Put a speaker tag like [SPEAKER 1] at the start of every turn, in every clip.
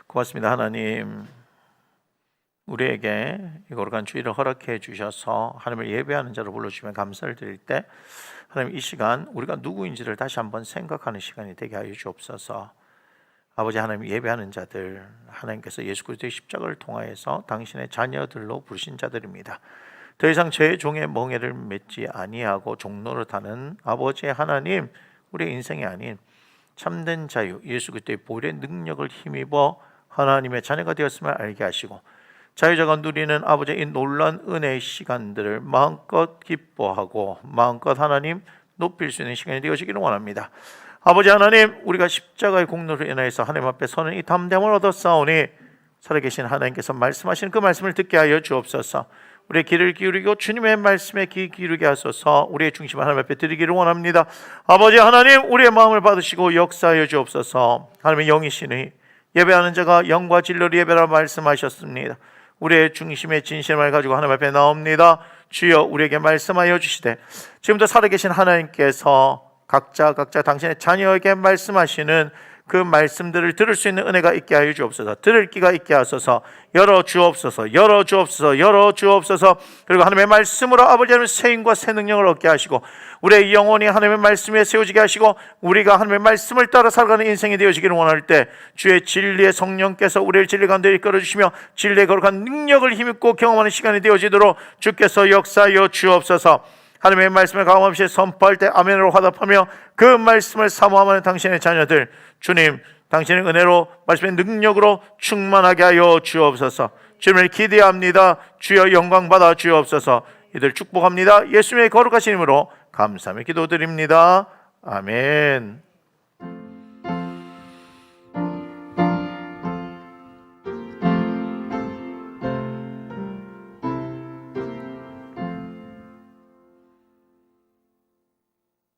[SPEAKER 1] 고맙습니다. 하나님, 우리에게 이 거룩한 주일을 허락해 주셔서 하나님을 예배하는 자로 불러주시면 감사를 드릴 때, 하나님 이 시간 우리가 누구인지를 다시 한번 생각하는 시간이 되게 하여 주옵소서. 아버지 하나님, 예배하는 자들, 하나님께서 예수 그리스도의 십자가를 통하여서 당신의 자녀들로 부르신 자들입니다. 더 이상 죄의 종의 멍에를 맺지 아니하고 종노릇하는 아버지 하나님, 우리의 인생이 아닌 참된 자유, 예수 그리스도의 보혈의 능력을 힘입어 하나님의 자녀가 되었음을 알게 하시고, 자유자가 누리는 아버지의 이 놀라운 은혜의 시간들을 마음껏 기뻐하고 마음껏 하나님 높일 수 있는 시간이 되어지기를 원합니다. 아버지 하나님, 우리가 십자가의 공로로 인하여서 하나님 앞에 서는 이 담대함을 얻었사오니 살아계신 하나님께서 말씀하시는 그 말씀을 듣게 하여 주옵소서. 우리의 귀를 기울이고 주님의 말씀에 귀 기울이게 하소서. 우리의 중심을 하나님 앞에 드리기를 원합니다. 아버지 하나님, 우리의 마음을 받으시고 역사하여 주옵소서. 하나님의 영이시니 예배하는 자가 영과 진리로 예배라 말씀하셨습니다. 우리의 중심의 진실을 가지고 하나님 앞에 나옵니다. 주여, 우리에게 말씀하여 주시되 지금도 살아계신 하나님께서 각자 당신의 자녀에게 말씀하시는 그 말씀들을 들을 수 있는 은혜가 있게 하여 주옵소서. 들을 귀가 있게 하소서. 열어 주옵소서. 그리고 하나님의 말씀으로 아버지 하나님 새 힘과 새 능력을 얻게 하시고, 우리의 영혼이 하나님의 말씀 위에 세워지게 하시고, 우리가 하나님의 말씀을 따라 살아가는 인생이 되어지기를 원할 때 주의 진리의 성령께서 우리를 진리 가운데 이끌어 주시며 진리의 거룩한 능력을 힘입고 경험하는 시간이 되어지도록 주께서 역사하여 주옵소서. 하나님의 말씀을 가감없이 선포할 때 아멘으로 화답하며 그 말씀을 사모하는 당신의 자녀들, 주님, 당신의 은혜로 말씀의 능력으로 충만하게 하여 주옵소서. 주님을 기대합니다. 주여, 영광 받아 주옵소서. 이들 축복합니다. 예수님의 거룩하신 이름으로 감사하며 기도드립니다. 아멘.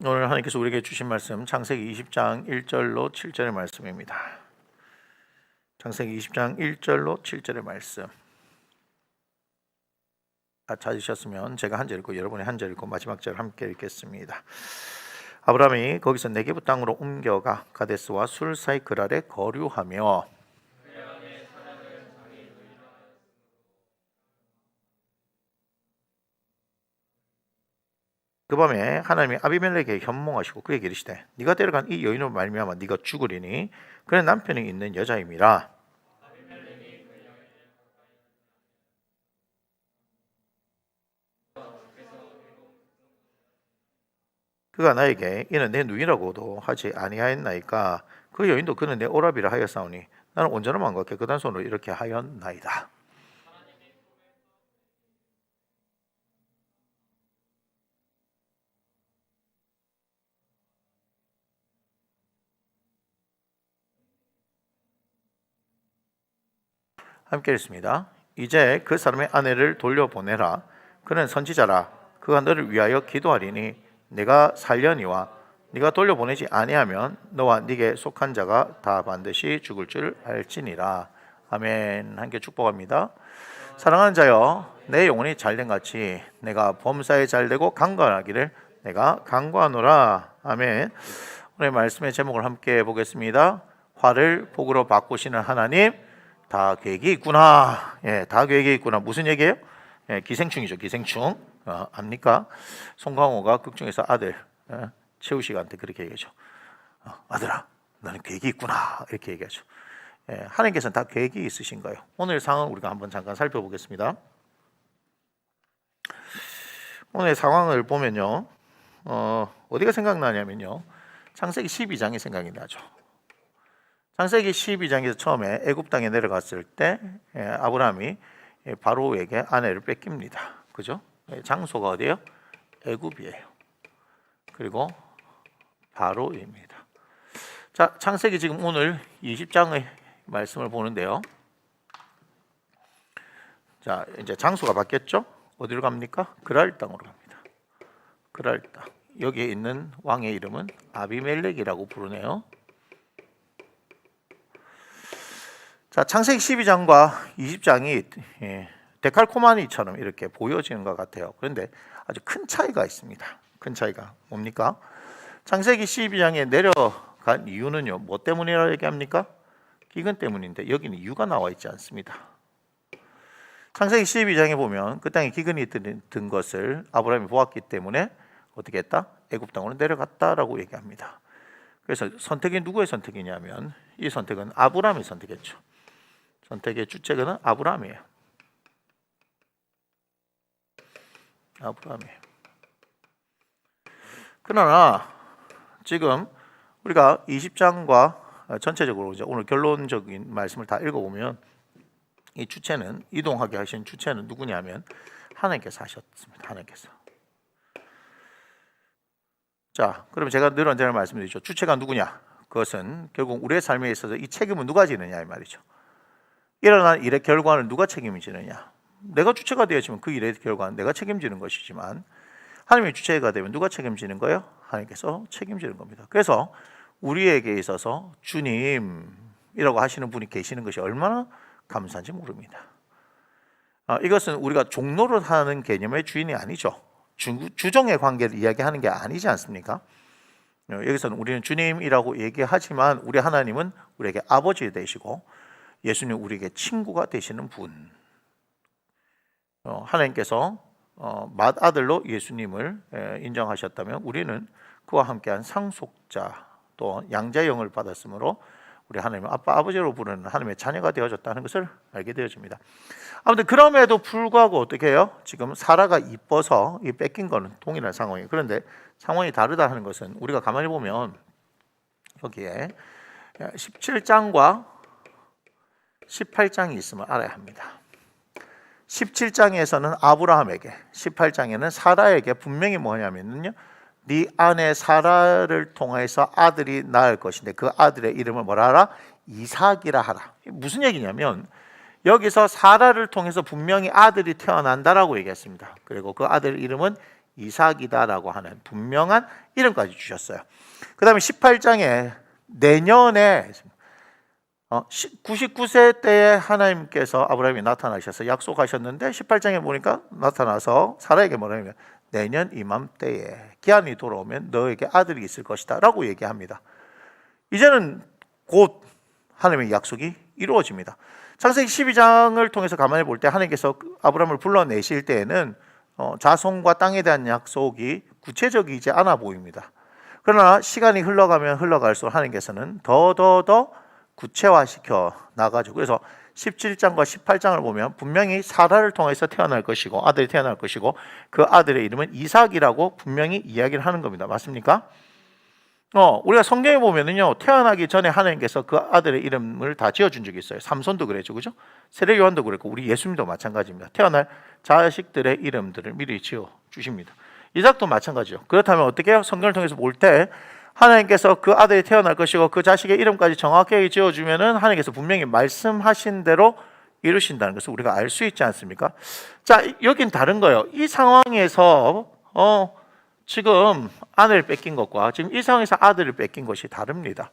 [SPEAKER 1] 오늘 하나님께서 우리에게 주신 말씀, 창세기 20장 1절로 7절의 말씀입니다. 창세기 20장 1절로 7절의 말씀. 찾으셨으면 제가 한 절 읽고 여러분이 한 절 읽고 마지막 절 함께 읽겠습니다. 아브라함이 거기서 네게부 땅으로 옮겨가 가데스와 술 사이 그랄에 거류하며, 그 밤에 하나님이 아비멜렉에게 현몽하시고 그에게 이르시되 네가 데려간 이 여인으로 말미암아 네가 죽으리니 그는 남편이 있는 여자임이라. 그가 나에게 이는 내 누이라고도 하지 아니하였나이까 그 여인도 그는 내 오라비라 하였사오니 나는 온전한 마음과 깨끗한 손으로 이렇게 하였나이다. 함께 읽습니다. 이제 그 사람의 아내를 돌려보내라. 그는 선지자라. 그가 너를 위하여 기도하리니 내가 살려니와 네가 돌려보내지 아니하면 너와 네게 속한 자가 다 반드시 죽을 줄 알지니라. 아멘. 함께 축복합니다. 사랑하는 자여, 내 영혼이 잘된 같이 내가 범사에 잘되고 강건하기를 내가 강구하노라. 아멘. 오늘 말씀의 제목을 함께 보겠습니다. 화를 복으로 바꾸시는 하나님. 다 계획이 있구나. 다 계획이 있구나. 무슨 얘기예요? 기생충이죠. 기생충. 압니까? 송강호가 극중에서 아들 최우식한테 그렇게 얘기하죠. 아들아, 너는 계획이 있구나. 이렇게 얘기하죠. 하나님께서는 다 계획이 있으신 거예요. 오늘 상황 우리가 한번 잠깐 살펴보겠습니다. 오늘 상황을 보면요, 어디가 생각나냐면요, 창세기 12장이 생각이 나죠. 창세기 12장에서 처음에 애굽 땅에 내려갔을 때 아브라함이 바로에게 아내를 뺏깁니다. 그죠? 장소가 어디예요? 애굽이에요. 그리고 바로입니다. 자, 창세기 지금 오늘 20장의 말씀을 보는데요. 자, 이제 장소가 바뀌었죠? 어디로 갑니까? 그랄 땅으로 갑니다. 그랄 땅. 여기에 있는 왕의 이름은 아비멜렉이라고 부르네요. 자, 창세기 12장과 20장이 데칼코마니처럼 이렇게 보여지는 것 같아요. 그런데 아주 큰 차이가 있습니다. 큰 차이가 뭡니까? 창세기 12장에 내려간 이유는요, 뭐 때문이라고 얘기합니까? 기근 때문인데 여기는 이유가 나와 있지 않습니다. 창세기 12장에 보면 그 땅에 기근이 든 것을 아브라함이 보았기 때문에 어떻게 했다? 애굽 땅으로 내려갔다라고 얘기합니다. 그래서 선택이 누구의 선택이냐면 이 선택은 아브라함이 선택했죠. 선택의 주체는 아브라함이에요. 아브라함이에요. 그러나 지금 우리가 20장과 전체적으로 이제 오늘 결론적인 말씀을 다 읽어보면 이 주체는 이동하게 하신 주체는 누구냐면 하나님께서 하셨습니다. 하나님께서. 자, 그럼 제가 늘 언제나 말씀드리죠. 주체가 누구냐? 그것은 결국 우리의 삶에 있어서 이 책임은 누가 지느냐 이 말이죠. 일어난 일의 결과는 누가 책임지느냐? 내가 주체가 되어지면 그 일의 결과는 내가 책임지는 것이지만 하나님이 주체가 되면 누가 책임지는 거예요? 하나님께서 책임지는 겁니다. 그래서 우리에게 있어서 주님이라고 하시는 분이 계시는 것이 얼마나 감사한지 모릅니다. 이것은 우리가 종로를 하는 개념의 주인이 아니죠. 주종의 관계를 이야기하는 게 아니지 않습니까? 여기서는 우리는 주님이라고 얘기하지만 우리 하나님은 우리에게 아버지 되시고 예수님 우리에게 친구가 되시는 분. 하나님께서 맏아들로 예수님을 인정하셨다면 우리는 그와 함께한 상속자 또 양자의 영을 받았으므로 우리 하나님은 아빠 아버지로 부르는 하나님의 자녀가 되어졌다는 것을 알게 되어집니다. 아무튼 그럼에도 불구하고 어떻게 해요? 지금 사라가 이뻐서 이 뺏긴 거는 동일한 상황이에요. 그런데 상황이 다르다 하는 것은 우리가 가만히 보면 여기에 17장과 18장이 있음을 알아야 합니다. 17장에서는 아브라함에게, 18장에는 사라에게 분명히 뭐냐면요, 네 아내 사라를 통해서 아들이 낳을 것인데 그 아들의 이름을 뭐라 하라? 이삭이라 하라. 무슨 얘기냐면 여기서 사라를 통해서 분명히 아들이 태어난다라고 얘기했습니다. 그리고 그 아들 이름은 이삭이다라고 하는 분명한 이름까지 주셨어요. 그 다음에 18장에 내년에 99세 때에 하나님께서 아브라함이 나타나셔서 약속하셨는데 18장에 보니까 나타나서 사라에게 뭐냐면 내년 이맘때에 기한이 돌아오면 너에게 아들이 있을 것이다 라고 얘기합니다. 이제는 곧 하나님의 약속이 이루어집니다. 창세기 12장을 통해서 가만히 볼 때 하나님께서 아브라함을 불러내실 때에는 자손과 땅에 대한 약속이 구체적이지 않아 보입니다. 그러나 시간이 흘러가면 흘러갈수록 하나님께서는 더 구체화시켜 나가죠. 그래서 17장과 18장을 보면 분명히 사라를 통해서 태어날 것이고 아들이 태어날 것이고 그 아들의 이름은 이삭이라고 분명히 이야기를 하는 겁니다. 맞습니까? 우리가 성경에 보면은요 태어나기 전에 하나님께서 그 아들의 이름을 다 지어준 적이 있어요. 삼손도 그랬죠, 그죠? 세례 요한도 그랬고 우리 예수님도 마찬가지입니다. 태어날 자식들의 이름들을 미리 지어 주십니다. 이삭도 마찬가지죠. 그렇다면 어떻게 해요? 성경을 통해서 볼 때 하나님께서 그 아들이 태어날 것이고 그 자식의 이름까지 정확하게 지어주면은 하나님께서 분명히 말씀하신 대로 이루신다는 것을 우리가 알 수 있지 않습니까? 자, 여긴 다른 거예요. 이 상황에서 지금 아내를 뺏긴 것과 지금 이 상황에서 아들을 뺏긴 것이 다릅니다.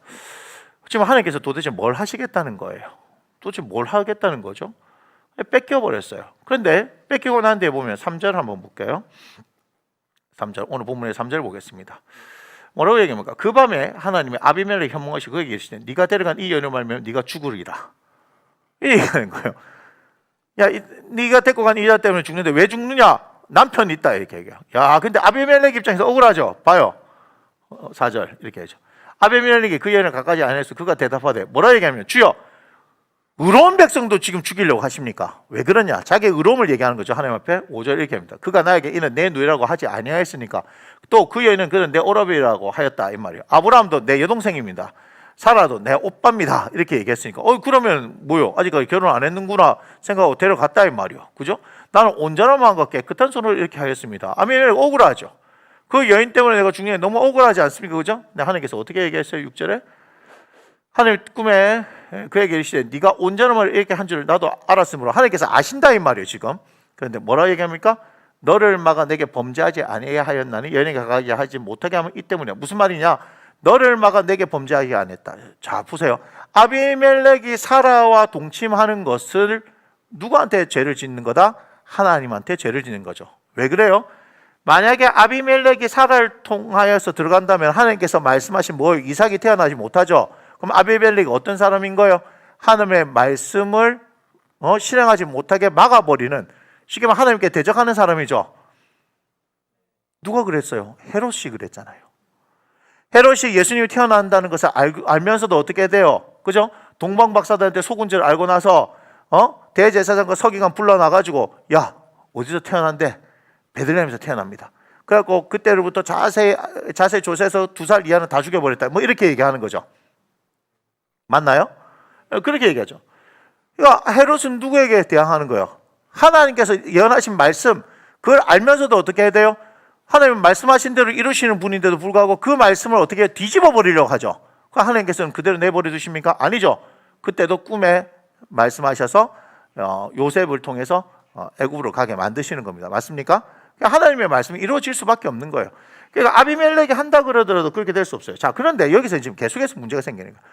[SPEAKER 1] 지금 하나님께서 도대체 뭘 하시겠다는 거예요? 도대체 뭘 하겠다는 거죠? 뺏겨버렸어요. 그런데 뺏기고 난 뒤에 보면 3절 한번 볼게요. 3절, 오늘 본문의 3절 보겠습니다. 뭐라고 얘기합니까? 그 밤에 하나님의 아비멜렉 현몽하시 그에게 이르시되 네가 데려간 이 여인을 말면 네가 죽으리라. 이 얘기하는 거예요. 야, 네가 데리고 간 이 여자 때문에 죽는데 왜 죽느냐? 남편이 있다 이렇게 얘기해요. 야, 근데 아비멜렉 입장에서 억울하죠. 봐요. 4절 이렇게 하죠. 아비멜렉이 그 여인을 가까이 안 해서 그가 대답하되 뭐라 얘기하면 주여 의로운 백성도 지금 죽이려고 하십니까? 왜 그러냐? 자기의 의로움을 얘기하는 거죠. 하나님 앞에 5절 이렇게 합니다. 그가 나에게 이는 내 누이라고 하지 아니하였으니까 또 그 여인은 그는 내 오라비라고 하였다 이 말이에요. 아브라함도 내 여동생입니다. 사라도 내 오빠입니다. 이렇게 얘기했으니까 그러면 뭐요? 아직까지 결혼 안 했는구나 생각하고 데려갔다 이 말이요. 그죠? 나는 온전한 마음과 깨끗한 손으로 이렇게 하였습니다. 아멘. 억울하죠. 그 여인 때문에 내가 죽는 게 너무 억울하지 않습니까? 그죠? 근데 하나님께서 어떻게 얘기했어요? 6절에 하나님 꿈에 그에게 이르시되 네가 온전함을 이렇게 한 줄 나도 알았으므로 하나님께서 아신다 이 말이에요 지금. 그런데 뭐라고 얘기합니까? 너를 막아 내게 범죄하지 아니하였나니 여인에게 가까이 하지 못하게 하면 이 때문이야. 무슨 말이냐? 너를 막아 내게 범죄하게 안 했다. 자 보세요. 아비멜렉이 사라와 동침하는 것을 누구한테 죄를 짓는 거다? 하나님한테 죄를 짓는 거죠. 왜 그래요? 만약에 아비멜렉이 사라를 통하여서 들어간다면 하나님께서 말씀하신 이삭이 태어나지 못하죠. 그럼 아비멜렉이 어떤 사람인 거예요? 하나님의 말씀을 실행하지 못하게 막아버리는, 쉽게 말하면 하나님께 대적하는 사람이죠. 누가 그랬어요? 헤롯이 그랬잖아요. 헤롯이 예수님이 태어난다는 것을 알면서도 어떻게 돼요? 그죠? 동방박사들한테 속은지를 알고 나서 대제사장과 서기관 불러놔가지고, 야, 어디서 태어난대? 베들레헴에서 태어납니다. 그래갖고 그때로부터 자세히 조사해서 2살 이하는 다 죽여버렸다. 뭐 이렇게 얘기하는 거죠. 맞나요? 그렇게 얘기하죠. 그러니까 헤롯은 누구에게 대항하는 거예요? 하나님께서 예언하신 말씀, 그걸 알면서도 어떻게 해야 돼요? 하나님 말씀하신 대로 이루시는 분인데도 불구하고 그 말씀을 어떻게 뒤집어 버리려고 하죠. 하나님께서는 그대로 내버려 두십니까? 아니죠. 그때도 꿈에 말씀하셔서 요셉을 통해서 애굽으로 가게 만드시는 겁니다. 맞습니까? 그러니까 하나님의 말씀이 이루어질 수밖에 없는 거예요. 그러니까 아비멜렉이 한다 그러더라도 그렇게 될 수 없어요. 자, 그런데 여기서 지금 계속해서 문제가 생기는 거예요.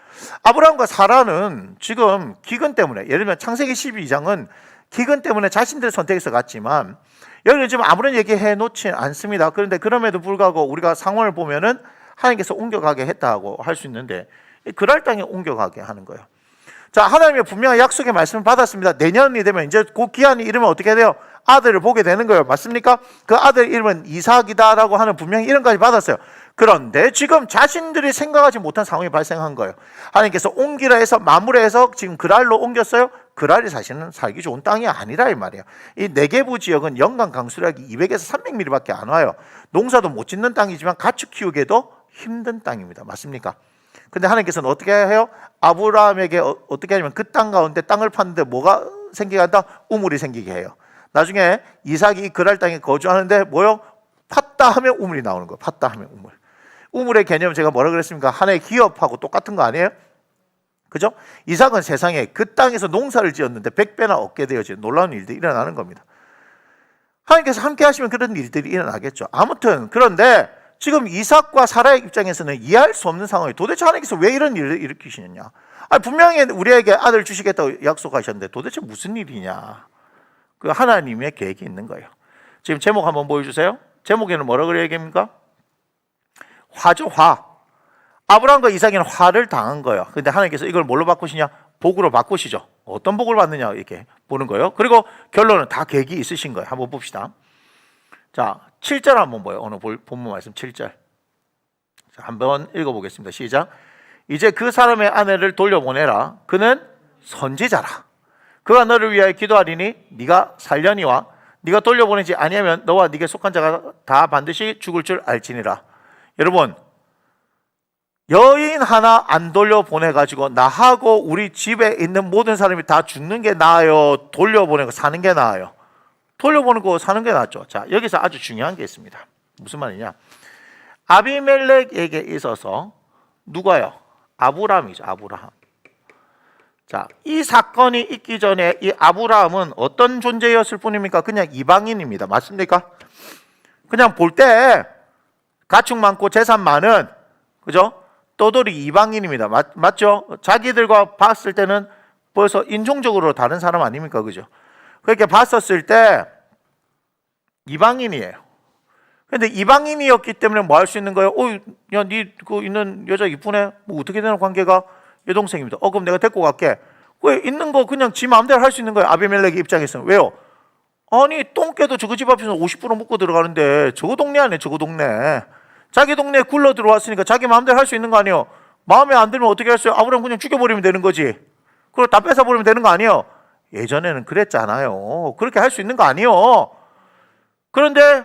[SPEAKER 1] 아브라함과 사라는 지금 기근 때문에, 예를 들면 창세기 12장은 기근 때문에 자신들의 선택에서 갔지만, 여기는 지금 아무런 얘기해 놓지 않습니다. 그런데 그럼에도 불구하고 우리가 상황을 보면은 하나님께서 옮겨가게 했다고 할 수 있는데, 그랄 땅에 옮겨가게 하는 거예요. 자, 하나님의 분명한 약속의 말씀을 받았습니다. 내년이 되면 이제 그 기한이 이르면 어떻게 돼요? 아들을 보게 되는 거예요. 맞습니까? 그 아들 이름은 이삭이다라고 하는 분명히 이름까지 받았어요. 그런데 지금 자신들이 생각하지 못한 상황이 발생한 거예요. 하나님께서 옮기라 해서 마무리해서 지금 그랄로 옮겼어요. 그랄이 사실은 살기 좋은 땅이 아니라 이 말이에요. 이 네게부 지역은 연간 강수량이 200에서 300mm밖에 안 와요. 농사도 못 짓는 땅이지만 가축 키우기에도 힘든 땅입니다. 맞습니까? 근데 하나님께서는 어떻게 해요? 아브라함에게 어떻게 하냐면 그 땅 가운데 땅을 파는데 뭐가 생기게 한다? 우물이 생기게 해요. 나중에 이삭이 그랄 땅에 거주하는데 뭐요? 팠다 하면 우물이 나오는 거예요. 팠다 하면 우물. 우물의 개념 제가 뭐라 그랬습니까? 하나의 기업하고 똑같은 거 아니에요? 그죠? 이삭은 세상에 그 땅에서 농사를 지었는데 100배나 얻게 되어지는 놀라운 일들이 일어나는 겁니다. 하나님께서 함께 하시면 그런 일들이 일어나겠죠. 아무튼 그런데 지금 이삭과 사라의 입장에서는 이해할 수 없는 상황이, 도대체 하나님께서 왜 이런 일을 일으키시느냐? 분명히 우리에게 아들 주시겠다고 약속하셨는데 도대체 무슨 일이냐? 그 하나님의 계획이 있는 거예요. 지금 제목 한번 보여주세요. 제목에는 뭐라고 얘기합니까? 화죠, 화. 아브라함과 이삭에는 화를 당한 거예요. 근데 하나님께서 이걸 뭘로 바꾸시냐? 복으로 바꾸시죠. 어떤 복을 받느냐 이렇게 보는 거예요. 그리고 결론은 다 계획이 있으신 거예요. 한번 봅시다. 자, 7절 한번 봐요. 오늘 본문 말씀 7절. 자, 한번 읽어보겠습니다. 시작. 이제 그 사람의 아내를 돌려보내라. 그는 선지자라. 그가 너를 위하여 기도하리니 네가 살려니와 네가 돌려보내지 아니하면 너와 네게 속한 자가 다 반드시 죽을 줄 알지니라. 여러분, 여인 하나 안 돌려보내가지고 나하고 우리 집에 있는 모든 사람이 다 죽는 게 나아요? 돌려보내고 사는 게 나아요? 돌려보내고 사는 게 낫죠. 자, 여기서 아주 중요한 게 있습니다. 무슨 말이냐? 아비멜렉에게 있어서 누가요? 아브라함이죠. 아브라함. 자, 이 사건이 있기 전에 이 아브라함은 어떤 존재였을 뿐입니까? 그냥 이방인입니다. 맞습니까? 그냥 볼 때 가축 많고 재산 많은, 그죠? 떠돌이 이방인입니다. 맞죠? 자기들과 봤을 때는 벌써 인종적으로 다른 사람 아닙니까? 그죠? 그렇게 봤었을 때 이방인이에요. 근데 이방인이었기 때문에 뭐 할 수 있는 거예요? 야, 니 그 있는 여자 이쁘네? 뭐 어떻게 되는 관계가? 여동생입니다. 그럼 내가 데리고 갈게. 왜 있는 거 그냥 지 마음대로 할 수 있는 거예요. 아비멜렉의 입장에서는. 왜요? 아니, 똥개도 저거 집 앞에서 50% 먹고 들어가는데 저거 동네 아니에요, 저거 동네. 자기 동네에 굴러 들어왔으니까 자기 마음대로 할 수 있는 거 아니에요? 마음에 안 들면 어떻게 했어요? 아브라함 그냥 죽여버리면 되는 거지. 그걸 다 뺏어버리면 되는 거 아니에요? 예전에는 그랬잖아요. 그렇게 할 수 있는 거 아니에요. 그런데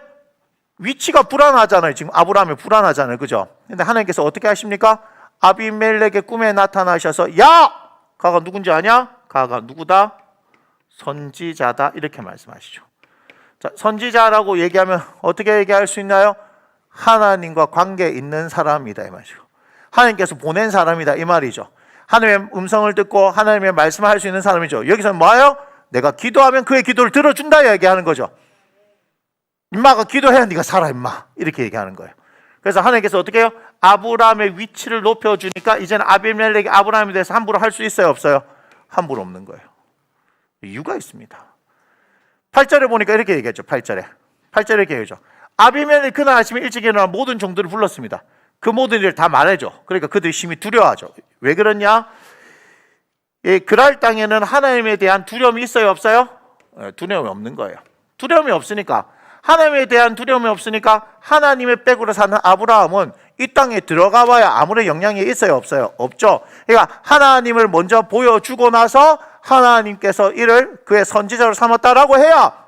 [SPEAKER 1] 위치가 불안하잖아요. 지금 아브라함이 불안하잖아요. 그죠? 근데 하나님께서 어떻게 하십니까? 아비멜렉의 꿈에 나타나셔서, 야! 가가 누군지 아냐? 가가 누구다? 선지자다. 이렇게 말씀하시죠. 자, 선지자라고 얘기하면 어떻게 얘기할 수 있나요? 하나님과 관계 있는 사람이다 이 말이죠. 하나님께서 보낸 사람이다 이 말이죠. 하나님의 음성을 듣고 하나님의 말씀을 할 수 있는 사람이죠. 여기서는 뭐예요? 내가 기도하면 그의 기도를 들어준다 얘기하는 거죠. 임마가 기도해야 네가 살아 임마. 이렇게 얘기하는 거예요. 그래서 하나님께서 어떻게 해요? 아브라함의 위치를 높여주니까 이제는 아비멜렉이 아브라함에 대해서 함부로 할 수 있어요? 없어요? 함부로 없는 거예요. 이유가 있습니다. 8절에 보니까 이렇게 얘기했죠. 8절에 이렇게 얘기하죠. 아비멜렉이 그날 아침에 일찍 일어나 모든 종들을 불렀습니다. 그 모든 일을 다 말해줘. 그러니까 그들이 심히 두려워하죠. 왜 그러냐? 이 그랄 땅에는 하나님에 대한 두려움이 있어요, 없어요? 두려움이 없는 거예요. 두려움이 없으니까, 하나님에 대한 두려움이 없으니까 하나님의 백으로 사는 아브라함은 이 땅에 들어가 봐야 아무런 영향이 있어요, 없어요? 없죠. 그러니까 하나님을 먼저 보여주고 나서 하나님께서 이를 그의 선지자로 삼았다라고 해야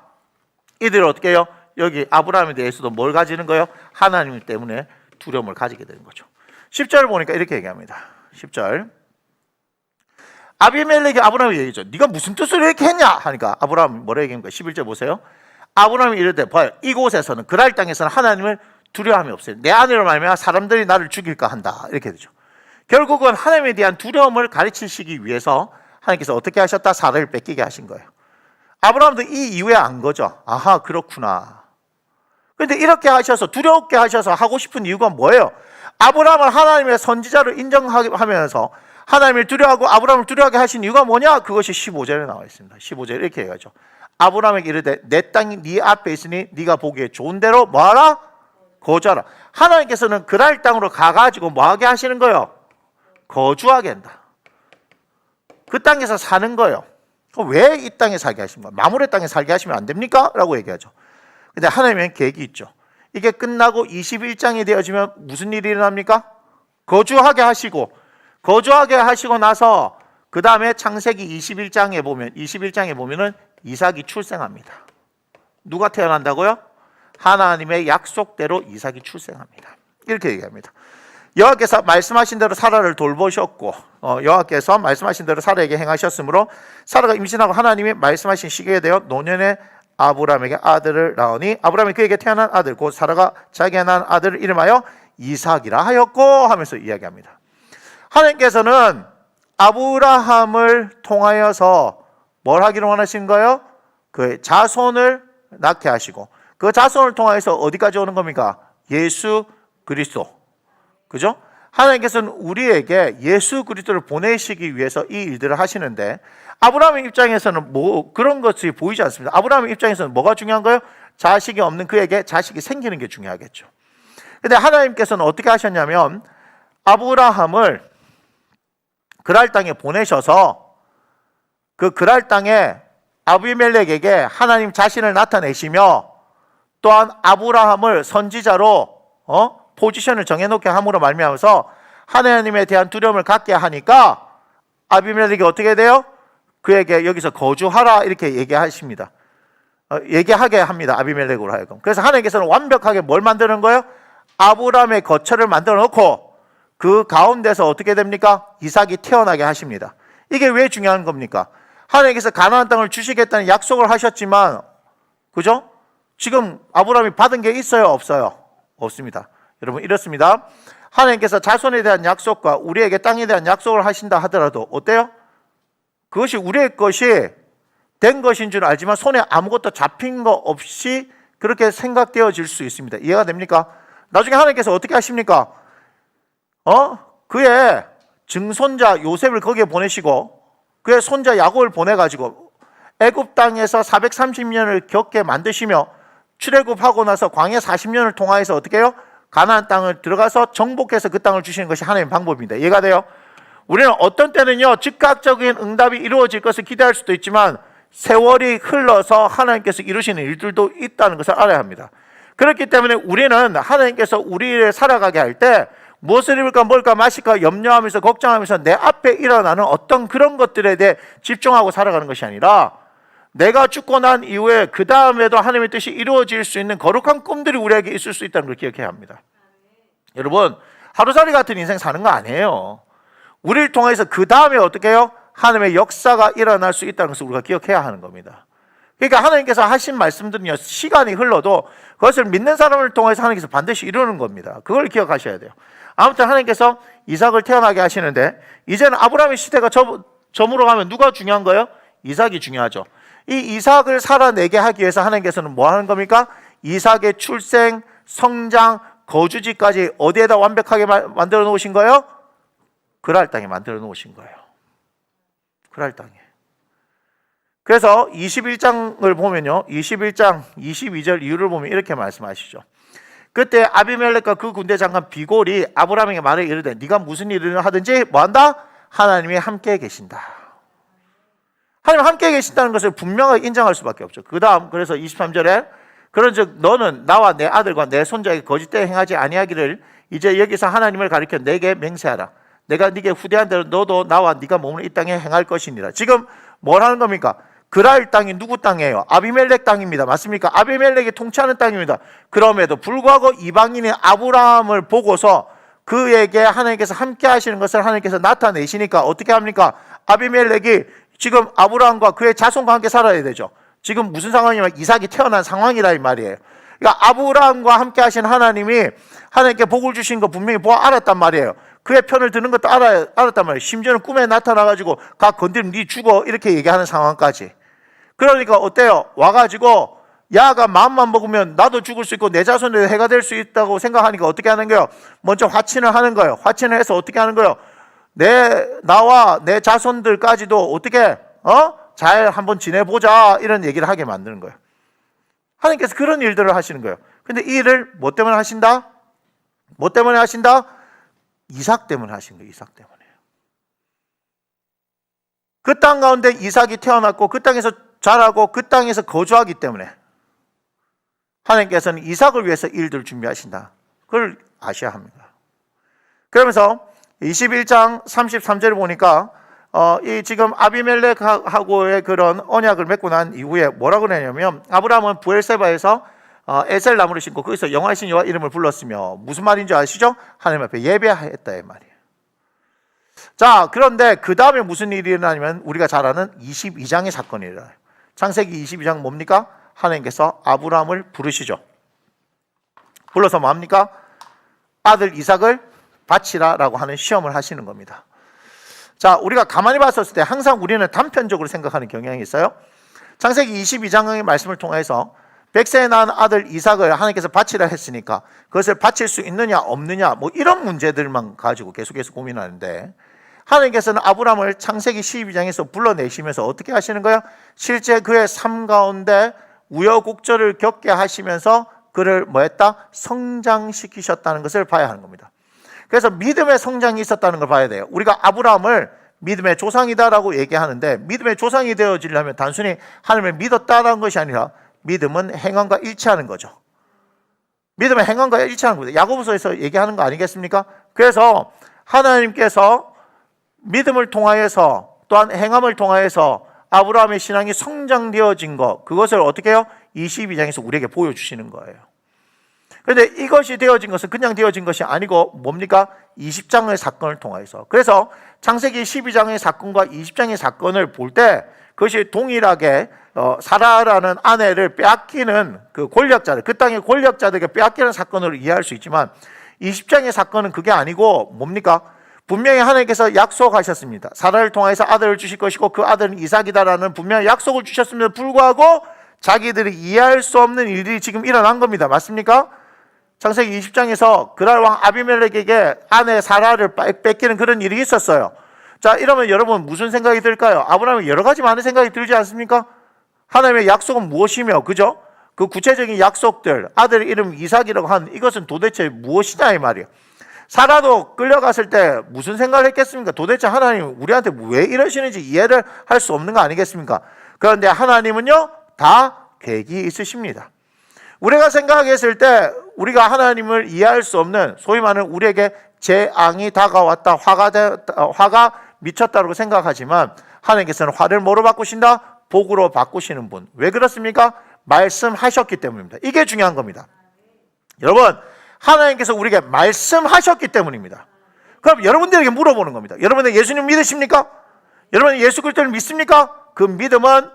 [SPEAKER 1] 이들이 어떻게 해요? 여기 아브라함에 대해서도 뭘 가지는 거예요? 하나님 때문에 두려움을 가지게 되는 거죠. 10절 보니까 이렇게 얘기합니다. 10절. 아비멜렉이 아브라함에게 얘기죠. 네가 무슨 뜻으로 이렇게 했냐? 하니까 아브라함이 뭐라 얘기합니까? 11절 보세요. 아브라함이 이르되 봐요. 이곳에서는 그랄 땅에서는 하나님을 두려움이 없어요. 내 아내로 말미암아 사람들이 나를 죽일까 한다. 이렇게 되죠. 결국은 하나님에 대한 두려움을 가르치시기 위해서 하나님께서 어떻게 하셨다? 사라를 뺏기게 하신 거예요. 아브라함도 이 이유에 안 거죠. 아하, 그렇구나. 그런데 이렇게 하셔서 두렵게 하셔서 하고 싶은 이유가 뭐예요? 아브라함을 하나님의 선지자로 인정하면서 하나님을 두려워하고 아브라함을 두려워하게 하신 이유가 뭐냐? 그것이 15절에 나와 있습니다. 15절에 이렇게 얘기하죠. 아브라함에게 이르되 내 땅이 네 앞에 있으니 네가 보기에 좋은 대로 뭐하라? 거주하라. 하나님께서는 그랄 땅으로 가가지고 뭐하게 하시는 거예요? 거주하게 한다. 그 땅에서 사는 거예요. 왜 이 땅에 살게 하신 거예요? 마물의 땅에 살게 하시면 안 됩니까? 라고 얘기하죠. 근데 하나님의 계획이 있죠. 이게 끝나고 21장이 되어지면 무슨 일이 일어납니까? 거주하게 하시고 나서 그 다음에 창세기 21장에 보면은 이삭이 출생합니다. 누가 태어난다고요? 하나님의 약속대로 이삭이 출생합니다. 이렇게 얘기합니다. 여호와께서 말씀하신 대로 사라를 돌보셨고 여호와께서 말씀하신 대로 사라에게 행하셨으므로 사라가 임신하고 하나님이 말씀하신 시기에 대어 노년에 아브라함에게 아들을 낳으니 아브라함이 그에게 태어난 아들 곧 사라가 자기가 낳은 아들을 이름하여 이삭이라 하였고 하면서 이야기합니다. 하나님께서는 아브라함을 통하여서 뭘 하기를 원하신 거예요? 그의 자손을 낳게 하시고 그 자손을 통하여서 어디까지 오는 겁니까? 예수 그리스도. 그죠? 하나님께서는 우리에게 예수 그리스도를 보내시기 위해서 이 일들을 하시는데 아브라함의 입장에서는 뭐 그런 것이 보이지 않습니다. 아브라함의 입장에서는 뭐가 중요한 거예요? 자식이 없는 그에게 자식이 생기는 게 중요하겠죠. 근데 하나님께서는 어떻게 하셨냐면 아브라함을 그랄 땅에 보내셔서 그 그랄 땅에 아비멜렉에게 하나님 자신을 나타내시며 또한 아브라함을 선지자로 포지션을 정해놓게 함으로 말미암아서 하나님에 대한 두려움을 갖게 하니까 아비멜렉이 어떻게 돼요? 그에게 여기서 거주하라 이렇게 얘기하십니다. 얘기하게 합니다. 아비멜렉으로 하여금. 그래서 하나님께서는 완벽하게 뭘 만드는 거예요? 아브라함의 거처를 만들어 놓고 그 가운데서 어떻게 됩니까? 이삭이 태어나게 하십니다. 이게 왜 중요한 겁니까? 하나님께서 가나안 땅을 주시겠다는 약속을 하셨지만 그죠? 지금 아브라함이 받은 게 있어요? 없어요? 없습니다. 여러분 이렇습니다. 하나님께서 자손에 대한 약속과 우리에게 땅에 대한 약속을 하신다 하더라도 어때요? 그것이 우리의 것이 된 것인 줄 알지만 손에 아무것도 잡힌 거 없이 그렇게 생각되어질 수 있습니다. 이해가 됩니까? 나중에 하나님께서 어떻게 하십니까? 그의 증손자 요셉을 거기에 보내시고 그의 손자 야곱을 보내가지고 애굽 땅에서 430년을 겪게 만드시며 출애굽하고 나서 광야 40년을 통하여서 어떻게 해요? 가나안 땅을 들어가서 정복해서 그 땅을 주시는 것이 하나님의 방법입니다. 이해가 돼요? 우리는 어떤 때는요 즉각적인 응답이 이루어질 것을 기대할 수도 있지만 세월이 흘러서 하나님께서 이루시는 일들도 있다는 것을 알아야 합니다. 그렇기 때문에 우리는 하나님께서 우리를 살아가게 할 때 무엇을 입을까 뭘까 마실까 염려하면서 걱정하면서 내 앞에 일어나는 어떤 그런 것들에 대해 집중하고 살아가는 것이 아니라 내가 죽고 난 이후에 그 다음에도 하나님의 뜻이 이루어질 수 있는 거룩한 꿈들이 우리에게 있을 수 있다는 걸 기억해야 합니다. 여러분 하루살이 같은 인생 사는 거 아니에요. 우리를 통해서 그 다음에 어떻게 해요? 하나님의 역사가 일어날 수 있다는 것을 우리가 기억해야 하는 겁니다. 그러니까 하나님께서 하신 말씀들은요 시간이 흘러도 그것을 믿는 사람을 통해서 하나님께서 반드시 이루는 겁니다. 그걸 기억하셔야 돼요. 아무튼 하나님께서 이삭을 태어나게 하시는데 이제는 아브라함의 시대가 저물어 가면 누가 중요한 거예요? 이삭이 중요하죠. 이 이삭을 살아내게 하기 위해서 하나님께서는 뭐 하는 겁니까? 이삭의 출생, 성장, 거주지까지 어디에다 완벽하게 만들어 놓으신 거예요? 그랄 땅에 만들어 놓으신 거예요. 그랄 땅에. 그래서 21장을 보면요 21장 22절 이유를 보면 이렇게 말씀하시죠. 그때 아비멜렉과 그 군대 장관 비골이 아브라함에게 말을 이르되 네가 무슨 일을 하든지 뭐한다? 하나님이 함께 계신다. 하나님 함께 계신다는 것을 분명하게 인정할 수밖에 없죠. 그 다음 그래서 23절에 그런즉 너는 나와 내 아들과 내 손자에게 거짓되게 행하지 아니하기를 이제 여기서 하나님을 가리켜 내게 맹세하라. 내가 네게 후대한 대로 너도 나와 네가 머무는 이 땅에 행할 것이니라. 지금 뭘 하는 겁니까? 그랄 땅이 누구 땅이에요? 아비멜렉 땅입니다. 맞습니까? 아비멜렉이 통치하는 땅입니다. 그럼에도 불구하고 이방인의 아브라함을 보고서 그에게 하나님께서 함께 하시는 것을 하나님께서 나타내시니까 어떻게 합니까? 아비멜렉이 지금 아브라함과 그의 자손과 함께 살아야 되죠. 지금 무슨 상황이냐면 이삭이 태어난 상황이라 이 말이에요. 그러니까 아브라함과 함께 하신 하나님이 하나님께 복을 주신 거 분명히 보아 알았단 말이에요. 그의 편을 드는 것도 알았단 말이에요. 심지어는 꿈에 나타나가지고 가 건드리면 네 죽어 이렇게 얘기하는 상황까지. 그러니까 어때요? 와가지고 야가 마음만 먹으면 나도 죽을 수 있고 내 자손에도 해가 될 수 있다고 생각하니까 어떻게 하는 거예요? 먼저 화친을 하는 거예요. 화친을 해서 어떻게 하는 거예요? 나와 내 자손들까지도 어떻게 잘 한번 지내보자 이런 얘기를 하게 만드는 거예요. 하나님께서 그런 일들을 하시는 거예요. 근데 이 일을 뭐 때문에 하신다? 뭐 때문에 하신다? 이삭 때문에 하신 거예요. 이삭 때문에. 그 땅 가운데 이삭이 태어났고 그 땅에서 자라고 그 땅에서 거주하기 때문에 하나님께서는 이삭을 위해서 일들을 준비하신다. 그걸 아셔야 합니다. 그러면서 21장 33절을 보니까 이 지금 아비멜렉하고의 그런 언약을 맺고 난 이후에 뭐라고 그러냐면 아브라함은 부엘세바에서 에셀 나무를 심고 거기서 영화이신 여호와 이름을 불렀으며 무슨 말인지 아시죠? 하나님 앞에 예배했다 이 말이에요. 자, 그런데 그 다음에 무슨 일이 일어나냐면 우리가 잘 아는 22장의 사건이 일어나요. 창세기 22장 뭡니까? 하나님께서 아브라함을 부르시죠. 불러서 뭐합니까? 아들 이삭을 바치라라고 하는 시험을 하시는 겁니다. 자, 우리가 가만히 봤었을 때 항상 우리는 단편적으로 생각하는 경향이 있어요. 창세기 22장의 말씀을 통해서 백세에 낳은 아들 이삭을 하나님께서 바치라 했으니까 그것을 바칠 수 있느냐 없느냐 뭐 이런 문제들만 가지고 계속해서 고민하는데 하나님께서는 아브라함을 창세기 12장에서 불러내시면서 어떻게 하시는 거예요? 실제 그의 삶 가운데 우여곡절을 겪게 하시면서 그를 뭐 했다? 성장시키셨다는 것을 봐야 하는 겁니다. 그래서 믿음의 성장이 있었다는 걸 봐야 돼요. 우리가 아브라함을 믿음의 조상이다라고 얘기하는데 믿음의 조상이 되어지려면 단순히 하나님을 믿었다라는 것이 아니라 믿음은 행함과 일치하는 거죠. 믿음은 행함과 일치하는 겁니다. 야고보서에서 얘기하는 거 아니겠습니까? 그래서 하나님께서 믿음을 통하여서 또한 행함을 통하여서 아브라함의 신앙이 성장되어진 것 그것을 어떻게 해요? 22장에서 우리에게 보여주시는 거예요. 그런데 이것이 되어진 것은 그냥 되어진 것이 아니고 뭡니까? 20장의 사건을 통해서. 그래서 창세기 12장의 사건과 20장의 사건을 볼 때 그것이 동일하게 사라라는 아내를 빼앗기는 그 권력자들, 그 땅의 권력자들에게 빼앗기는 사건으로 이해할 수 있지만 20장의 사건은 그게 아니고 뭡니까? 분명히 하나님께서 약속하셨습니다. 사라를 통해서 아들을 주실 것이고 그 아들은 이삭이다라는 분명히 약속을 주셨음에도 불구하고 자기들이 이해할 수 없는 일들이 지금 일어난 겁니다. 맞습니까? 창세기 20장에서 그랄 왕 아비멜렉에게 아내 사라를 뺏기는 그런 일이 있었어요. 자, 이러면 여러분 무슨 생각이 들까요? 아브라함이 여러 가지 많은 생각이 들지 않습니까? 하나님의 약속은 무엇이며, 그죠? 그 구체적인 약속들, 아들 이름 이삭이라고 한 이것은 도대체 무엇이냐 이 말이에요. 사라도 끌려갔을 때 무슨 생각을 했겠습니까? 도대체 하나님 우리한테 왜 이러시는지 이해를 할 수 없는 거 아니겠습니까? 그런데 하나님은요 다 계획이 있으십니다. 우리가 생각했을 때 우리가 하나님을 이해할 수 없는 소위 말하는 우리에게 재앙이 다가왔다, 화가 미쳤다고 생각하지만 하나님께서는 화를 뭐로 바꾸신다? 복으로 바꾸시는 분. 왜 그렇습니까? 말씀하셨기 때문입니다. 이게 중요한 겁니다. 여러분, 하나님께서 우리에게 말씀하셨기 때문입니다. 그럼 여러분들에게 물어보는 겁니다. 여러분은 예수님 믿으십니까? 여러분은 예수 그리스도를 믿습니까? 그 믿음은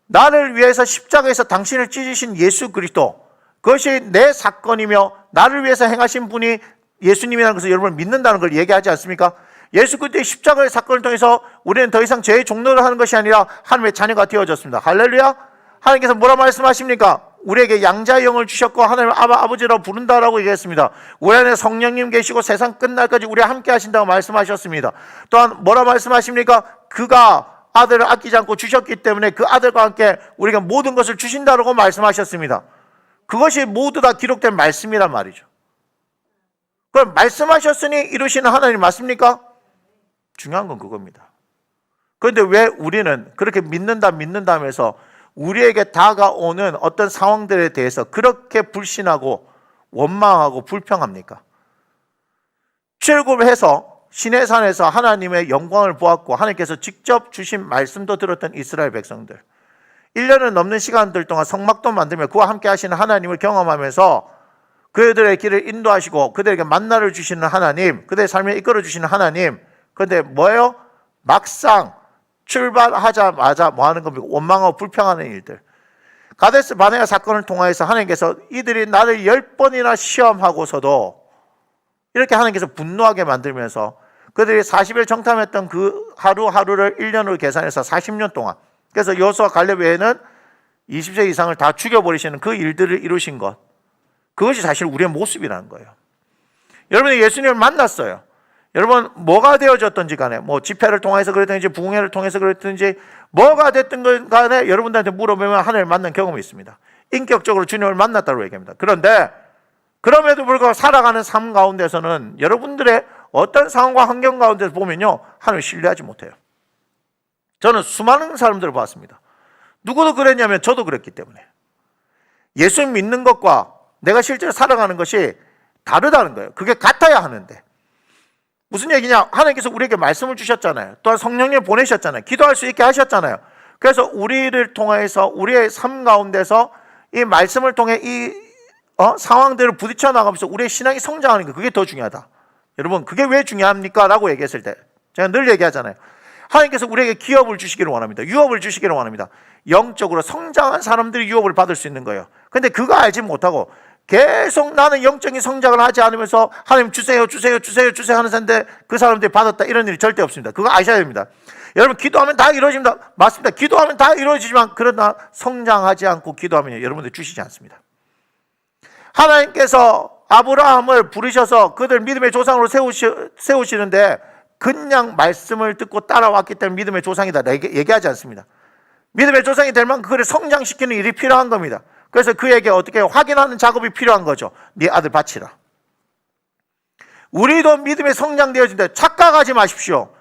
[SPEAKER 1] 나를 위해서 십자가에서 당신을 찢으신 예수 그리스도, 그것이 내 사건이며 나를 위해서 행하신 분이 예수님이라는 것을 여러분을 믿는다는 걸 얘기하지 않습니까? 예수 그리스도의 십자가의 사건을 통해서 우리는 더 이상 죄의 종로를 하는 것이 아니라 하나님의 자녀가 되어졌습니다. 할렐루야. 하나님께서 뭐라 말씀하십니까? 우리에게 양자의 영을 주셨고 하나님을 아버지라고 부른다라고 얘기했습니다. 우리 안에 성령님 계시고 세상 끝날까지 우리와 함께 하신다고 말씀하셨습니다. 또한 뭐라 말씀하십니까? 그가 아들을 아끼지 않고 주셨기 때문에 그 아들과 함께 우리가 모든 것을 주신다라고 말씀하셨습니다. 그것이 모두 다 기록된 말씀이란 말이죠. 그럼 말씀하셨으니 이루시는 하나님 맞습니까? 중요한 건 그겁니다. 그런데 왜 우리는 그렇게 믿는다 하면서 우리에게 다가오는 어떤 상황들에 대해서 그렇게 불신하고 원망하고 불평합니까? 출애굽해서 시내산에서 하나님의 영광을 보았고 하나님께서 직접 주신 말씀도 들었던 이스라엘 백성들, 1년은 넘는 시간들 동안 성막도 만들며 그와 함께 하시는 하나님을 경험하면서 그들의 길을 인도하시고 그들에게 만나를 주시는 하나님, 그들의 삶을 이끌어 주시는 하나님. 그런데 뭐예요? 막상 출발하자마자 뭐 하는 겁니까? 원망하고 불평하는 일들. 가데스 바네아 사건을 통해서 하나님께서 이들이 나를 10번이나 시험하고서도 이렇게 하나님께서 분노하게 만들면서 그들이 40일 정탐했던 그 하루하루를 1년으로 계산해서 40년 동안, 그래서 여호수아 갈렙 외에는 20세 이상을 다 죽여버리시는 그 일들을 이루신 것, 그것이 사실 우리의 모습이라는 거예요. 여러분이 예수님을 만났어요. 여러분 뭐가 되어졌든지 간에, 뭐 집회를 통해서 그랬든지 부흥회를 통해서 그랬든지 뭐가 됐든 간에 여러분들한테 물어보면 하나님을 만난 경험이 있습니다. 인격적으로 주님을 만났다고 얘기합니다. 그런데 그럼에도 불구하고 살아가는 삶 가운데서는 여러분들의 어떤 상황과 환경 가운데서 보면요, 하나님을 신뢰하지 못해요. 저는 수많은 사람들을 봤습니다. 누구도 그랬냐면 저도 그랬기 때문에. 예수 믿는 것과 내가 실제로 살아가는 것이 다르다는 거예요. 그게 같아야 하는데. 무슨 얘기냐? 하나님께서 우리에게 말씀을 주셨잖아요. 또한 성령님을 보내셨잖아요. 기도할 수 있게 하셨잖아요. 그래서 우리를 통해서 우리의 삶 가운데서 이 말씀을 통해 이 상황들을 부딪혀 나가면서 우리의 신앙이 성장하는 거, 그게 더 중요하다. 여러분 그게 왜 중요합니까? 라고 얘기했을 때 제가 늘 얘기하잖아요. 하나님께서 우리에게 기업을 주시기를 원합니다. 유업을 주시기를 원합니다. 영적으로 성장한 사람들이 유업을 받을 수 있는 거예요. 근데 그거 알지 못하고 계속 나는 영적인 성장을 하지 않으면서 하나님 주세요 하는 사람인데 그 사람들이 받았다, 이런 일이 절대 없습니다. 그거 아셔야 됩니다. 여러분 기도하면 다 이루어집니다. 맞습니다. 기도하면 다 이루어지지만 그러나 성장하지 않고 기도하면 여러분들 주시지 않습니다. 하나님께서 아브라함을 부르셔서 그들 믿음의 조상으로 세우시는데 그냥 말씀을 듣고 따라왔기 때문에 믿음의 조상이다 얘기하지 않습니다. 믿음의 조상이 될 만큼 그를 성장시키는 일이 필요한 겁니다. 그래서 그에게 어떻게 확인하는 작업이 필요한 거죠. 네 아들 바치라. 우리도 믿음의 성장되어진다. 착각하지 마십시오.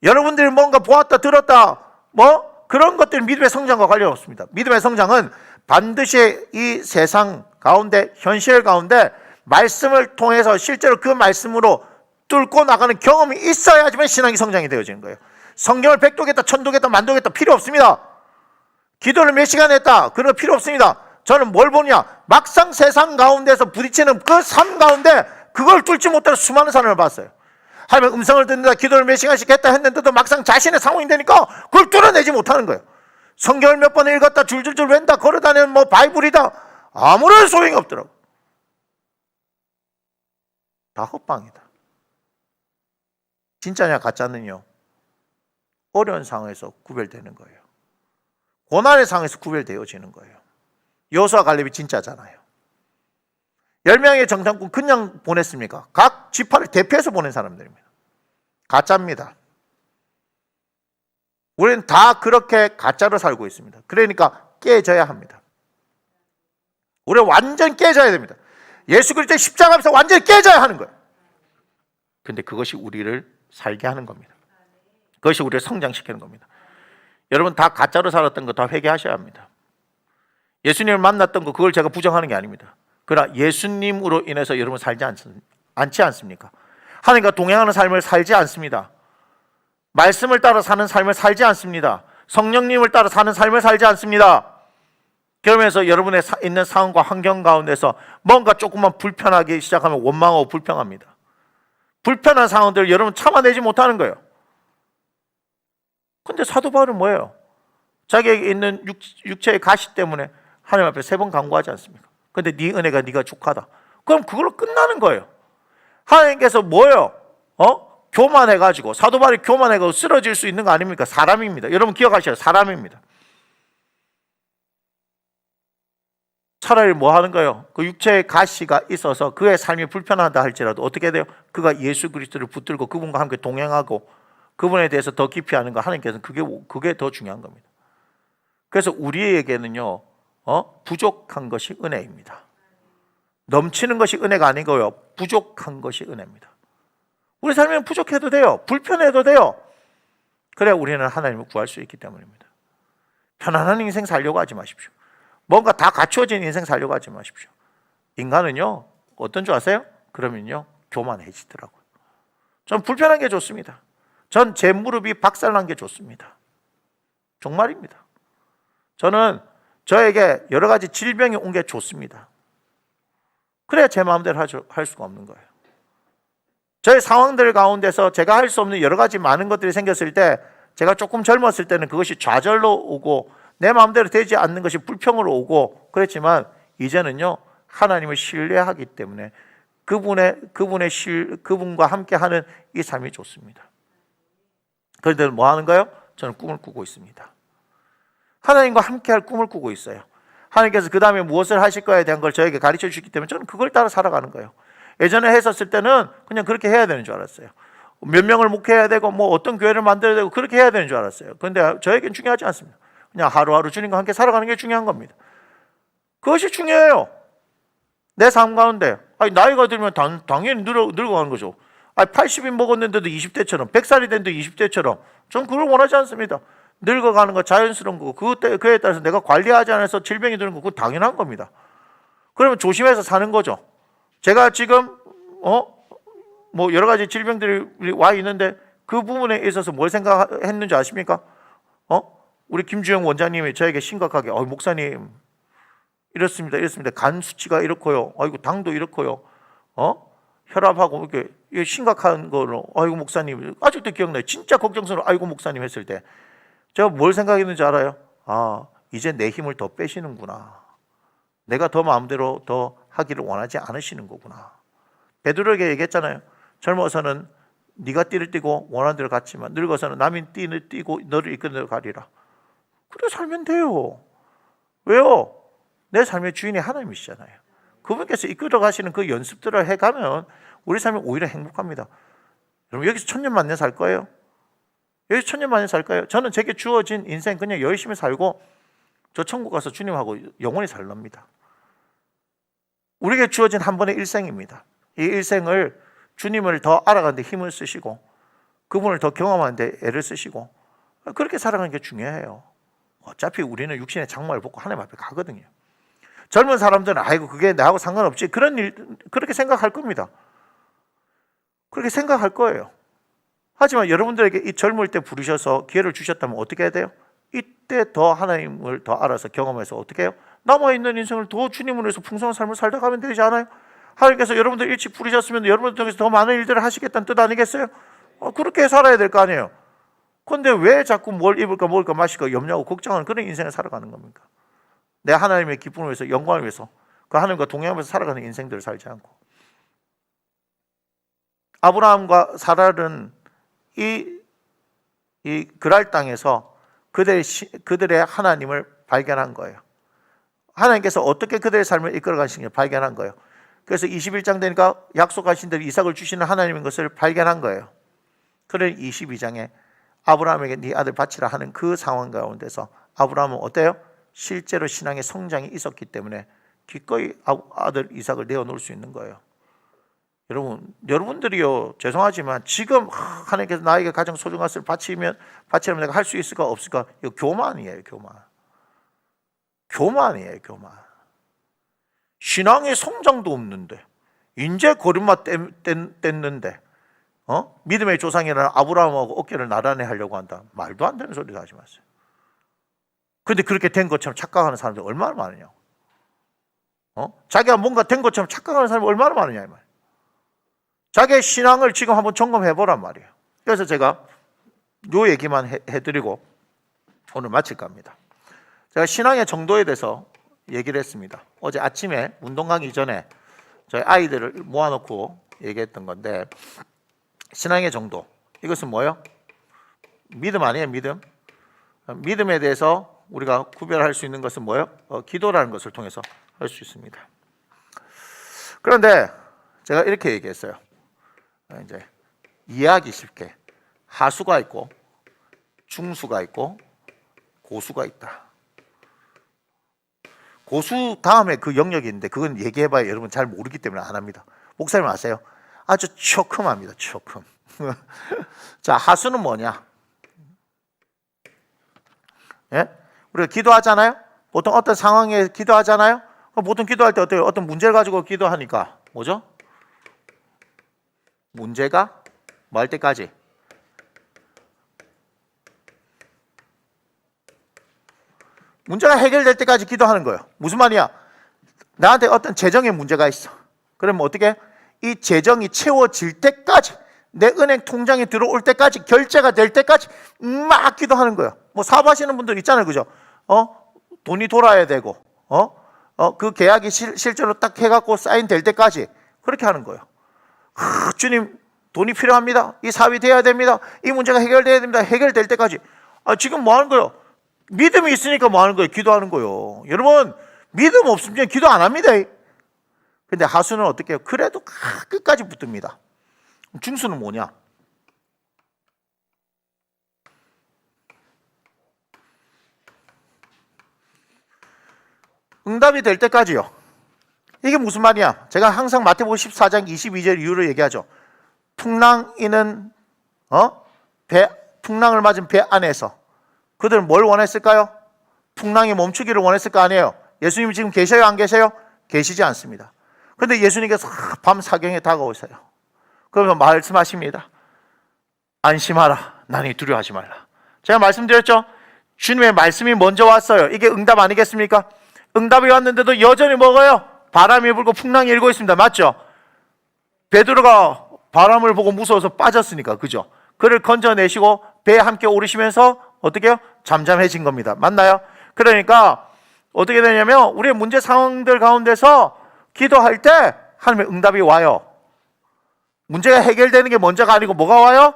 [SPEAKER 1] 여러분들이 뭔가 보았다 들었다 뭐 그런 것들은 믿음의 성장과 관련 없습니다. 믿음의 성장은 반드시 이 세상 가운데, 현실 가운데 말씀을 통해서 실제로 그 말씀으로 뚫고 나가는 경험이 있어야지만 신앙이 성장이 되어지는 거예요. 성경을 100도겠다 1000도겠다 만도겠다 필요 없습니다. 기도를 몇 시간 했다 그런 거 필요 없습니다. 저는 뭘 보냐, 막상 세상 가운데서 부딪히는 그 삶 가운데 그걸 뚫지 못하는 수많은 사람을 봤어요. 하나님의 음성을 듣는다, 기도를 몇 시간씩 했다 했는데도 막상 자신의 상황이 되니까 그걸 뚫어내지 못하는 거예요. 성경을 몇 번 읽었다 줄줄줄 웬다 걸어다니는 뭐 바이블이다 아무런 소용이 없더라고. 다 헛방이다. 진짜냐 가짜는요, 어려운 상황에서 구별되는 거예요. 고난의 상황에서 구별되어지는 거예요. 여호수아 갈렙이 진짜잖아요. 10명의 정탐꾼 그냥 보냈습니까? 각 지파를 대표해서 보낸 사람들입니다. 가짜입니다. 우리는 다 그렇게 가짜로 살고 있습니다. 그러니까 깨져야 합니다. 우리는 완전 깨져야 됩니다. 예수 그리스도의 십자가에서 완전히 깨져야 하는 거예요. 근데 그것이 우리를 살게 하는 겁니다. 그것이 우리를 성장시키는 겁니다. 여러분 다 가짜로 살았던 거 다 회개하셔야 합니다. 예수님을 만났던 거 그걸 제가 부정하는 게 아닙니다. 그러나 예수님으로 인해서 여러분 살지 않지 않습니까? 하나님과 동행하는 삶을 살지 않습니다. 말씀을 따라 사는 삶을 살지 않습니다. 성령님을 따라 사는 삶을 살지 않습니다. 그러면서 여러분의 있는 상황과 환경 가운데서 뭔가 조금만 불편하기 시작하면 원망하고 불평합니다. 불편한 상황들을 여러분 참아내지 못하는 거예요. 근데 사도 바울은 뭐예요? 자기에게 있는 육체의 가시 때문에 하나님 앞에 3번 간구하지 않습니까? 근데 네 은혜가 네가 족하다. 그럼 그걸로 끝나는 거예요. 하나님께서 뭐예요? 교만해가지고, 사도 바울이 교만해가지고 쓰러질 수 있는 거 아닙니까? 사람입니다. 여러분 기억하셔야 돼요. 사람입니다. 차라리 뭐 하는 거예요? 그 육체의 가시가 있어서 그의 삶이 불편하다 할지라도 어떻게 돼요? 그가 예수 그리스도를 붙들고 그분과 함께 동행하고 그분에 대해서 더 깊이 아는 거, 하나님께서는 그게 더 중요한 겁니다. 그래서 우리에게는요, 부족한 것이 은혜입니다. 넘치는 것이 은혜가 아니고요, 부족한 것이 은혜입니다. 우리 삶에는 부족해도 돼요. 불편해도 돼요. 그래야 우리는 하나님을 구할 수 있기 때문입니다. 편안한 인생 살려고 하지 마십시오. 뭔가 다 갖추어진 인생 살려고 하지 마십시오. 인간은요, 어떤 줄 아세요? 그러면요, 교만해지더라고요. 전 불편한 게 좋습니다. 전 제 무릎이 박살난 게 좋습니다. 정말입니다. 저는 저에게 여러 가지 질병이 온 게 좋습니다. 그래야 제 마음대로 할 수가 없는 거예요. 저의 상황들 가운데서 제가 할 수 없는 여러 가지 많은 것들이 생겼을 때, 제가 조금 젊었을 때는 그것이 좌절로 오고 내 마음대로 되지 않는 것이 불평으로 오고 그랬지만, 이제는요, 하나님을 신뢰하기 때문에 그분과 함께하는 이 삶이 좋습니다. 그런데 뭐 하는 거예요? 저는 꿈을 꾸고 있습니다. 하나님과 함께할 꿈을 꾸고 있어요. 하나님께서 그 다음에 무엇을 하실 거에 대한 걸 저에게 가르쳐 주시기 때문에 저는 그걸 따라 살아가는 거예요. 예전에 했었을 때는 그냥 그렇게 해야 되는 줄 알았어요. 몇 명을 목회해야 되고 뭐 어떤 교회를 만들어야 되고 그렇게 해야 되는 줄 알았어요. 그런데 저에겐 중요하지 않습니다. 그냥 하루하루 주님과 함께 살아가는 게 중요한 겁니다. 그것이 중요해요. 내 삶 가운데 나이가 들면 당연히 늙어가는 거죠. 80이 먹었는데도 20대처럼, 100살이 됐는데 20대처럼, 전 그걸 원하지 않습니다. 늙어가는 거 자연스러운 거고, 그에 따라서 내가 관리하지 않아서 질병이 드는 거, 그거 당연한 겁니다. 그러면 조심해서 사는 거죠. 제가 지금 뭐 여러 가지 질병들이 와 있는데 그 부분에 있어서 뭘 생각했는지 아십니까? 우리 김주영 원장님이 저에게 심각하게 목사님 이렇습니다. 간 수치가 이렇고요. 아이고 당도 이렇고요. 혈압하고 이렇게 심각한 거로 아이고 목사님 아직도 기억나요. 진짜 걱정스러워. 아이고 목사님 했을 때 제가 뭘 생각했는지 알아요? 이제 내 힘을 더 빼시는구나. 내가 더 마음대로 더 하기를 원하지 않으시는 거구나. 베드로에게 얘기했잖아요. 젊어서는 네가 띠를 띠고 원하는 대로 갔지만 늙어서는 남이 띠를 띠고 너를 이끄는 대로 가리라. 그래 살면 돼요. 왜요? 내 삶의 주인이 하나님이시잖아요. 그분께서 이끌어 가시는 그 연습들을 해가면 우리 삶이 오히려 행복합니다. 여러분 여기서 천년만년 살 거예요? 여기서 천년만년 살 거예요? 저는 제게 주어진 인생 그냥 열심히 살고 저 천국 가서 주님하고 영원히 살랍니다. 우리에게 주어진 한 번의 일생입니다. 이 일생을 주님을 더 알아가는 데 힘을 쓰시고 그분을 더 경험하는 데 애를 쓰시고 그렇게 살아가는 게 중요해요. 어차피 우리는 육신의 장막을 벗고 하나님 앞에 가거든요. 젊은 사람들은 아이고 그게 나하고 상관없지 그렇게 생각할 겁니다. 그렇게 생각할 거예요. 하지만 여러분들에게 이 젊을 때 부르셔서 기회를 주셨다면 어떻게 해야 돼요? 이때 더 하나님을 더 알아서 경험해서 어떻게 해요? 남아있는 인생을 더 주님을 위해서 풍성한 삶을 살다 가면 되지 않아요? 하나님께서 여러분들 일찍 부르셨으면 여러분들 통해서 더 많은 일들을 하시겠다는 뜻 아니겠어요? 그렇게 살아야 될 거 아니에요. 그런데 왜 자꾸 뭘 입을까 먹을까 마실까 염려하고 걱정하는 그런 인생을 살아가는 겁니까? 내 하나님의 기쁨을 위해서 영광을 위해서 그 하나님과 동행하면서 살아가는 인생들을 살지 않고. 아브라함과 사라는 이 그랄 땅에서 그들의 하나님을 발견한 거예요. 하나님께서 어떻게 그들의 삶을 이끌어 가시는지 발견한 거예요. 그래서 21장 되니까 약속하신 대로 이삭을 주시는 하나님인 것을 발견한 거예요. 그래 22장에 아브라함에게 네 아들 바치라 하는 그 상황 가운데서 아브라함은 어때요? 실제로 신앙의 성장이 있었기 때문에 기꺼이 아들 이삭을 내어놓을 수 있는 거예요. 여러분들이요, 죄송하지만 지금 하나님께서 나에게 가장 소중한 것을 바치라면 내가 할 수 있을까 없을까? 이거 교만이에요, 교만. 교만이에요, 교만. 신앙의 성장도 없는데 이제 걸음마 뗐는데 믿음의 조상이라는 아브라함하고 어깨를 나란히 하려고 한다. 말도 안 되는 소리도 하지 마세요. 그런데 그렇게 된 것처럼 착각하는 사람들이 얼마나 많으냐고. 자기가 뭔가 된 것처럼 착각하는 사람이 얼마나 많으냐 이 말이에요. 자기의 신앙을 지금 한번 점검해 보란 말이에요. 그래서 제가 요 얘기만 해드리고 오늘 마칠까 합니다. 제가 신앙의 정도에 대해서 얘기를 했습니다. 어제 아침에 운동 가기 전에 저희 아이들을 모아놓고 얘기했던 건데 신앙의 정도, 이것은 뭐예요? 믿음 아니에요, 믿음? 믿음에 대해서 우리가 구별할 수 있는 것은 뭐예요? 기도라는 것을 통해서 할 수 있습니다. 그런데 제가 이렇게 얘기했어요. 이제 이해하기 쉽게 하수가 있고 중수가 있고 고수가 있다. 고수 다음에 그 영역이 있는데 그건 얘기해봐야 여러분 잘 모르기 때문에 안 합니다. 목사님 아세요? 아주 초큼합니다. 초큼. 자, 하수는 뭐냐? 예? 우리가 기도하잖아요. 보통 어떤 상황에 기도하잖아요. 보통 기도할 때 어때요? 어떤 문제를 가지고 기도하니까 뭐죠? 문제가 뭐 할 때까지? 문제가 해결될 때까지 기도하는 거예요. 무슨 말이야? 나한테 어떤 재정의 문제가 있어. 그러면 어떻게? 이 재정이 채워질 때까지, 내 은행 통장에 들어올 때까지, 결제가 될 때까지 막 기도하는 거예요. 뭐 사업하시는 분들 있잖아요, 그죠? 돈이 돌아야 되고, 그 계약이 실제로 딱 해갖고 사인될 때까지 그렇게 하는 거예요. 주님, 돈이 필요합니다. 이 사업이 돼야 됩니다. 이 문제가 해결돼야 됩니다. 해결될 때까지. 지금 뭐 하는 거예요? 믿음이 있으니까 뭐 하는 거예요? 기도하는 거예요. 여러분, 믿음 없으면 기도 안 합니다. 근데 하수는 어떻게 해요? 그래도 끝까지 붙듭니다. 중수는 뭐냐? 응답이 될 때까지요. 이게 무슨 말이야? 제가 항상 마태복음 14장 22절 이후로 얘기하죠. 풍랑이는 풍랑을 맞은 배 안에서 그들은 뭘 원했을까요? 풍랑이 멈추기를 원했을 거 아니에요. 예수님 지금 계셔요? 안 계셔요? 계시지 않습니다. 그런데 예수님께서 밤 사경에 다가오세요. 그러면 말씀하십니다. 안심하라. 나니 두려워하지 말라. 제가 말씀드렸죠? 주님의 말씀이 먼저 왔어요. 이게 응답 아니겠습니까? 응답이 왔는데도 여전히 먹어요. 바람이 불고 풍랑이 일고 있습니다. 맞죠? 베드로가 바람을 보고 무서워서 빠졌으니까, 그죠? 그를 건져내시고 배에 함께 오르시면서 어떻게 해요? 잠잠해진 겁니다. 맞나요? 그러니까 어떻게 되냐면 우리의 문제 상황들 가운데서 기도할 때 하나님의 응답이 와요. 문제가 해결되는 게 먼저가 아니고 뭐가 와요?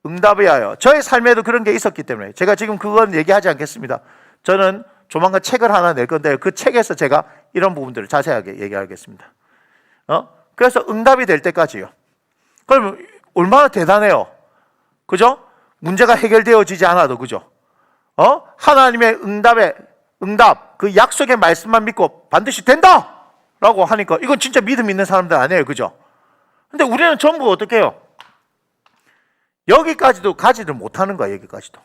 [SPEAKER 1] 응답이 와요. 저의 삶에도 그런 게 있었기 때문에 제가 지금 그건 얘기하지 않겠습니다. 저는 조만간 책을 하나 낼 건데 그 책에서 제가 이런 부분들을 자세하게 얘기하겠습니다. 그래서 응답이 될 때까지요. 그럼 얼마나 대단해요. 그죠? 문제가 해결되어지지 않아도, 그죠? 하나님의 응답, 그 약속의 말씀만 믿고 반드시 된다! 라고 하니까 이건 진짜 믿음 있는 사람들 아니에요. 그죠? 근데 우리는 전부 어떻게 해요? 여기까지도 가지를 못하는 거야, 여기까지도.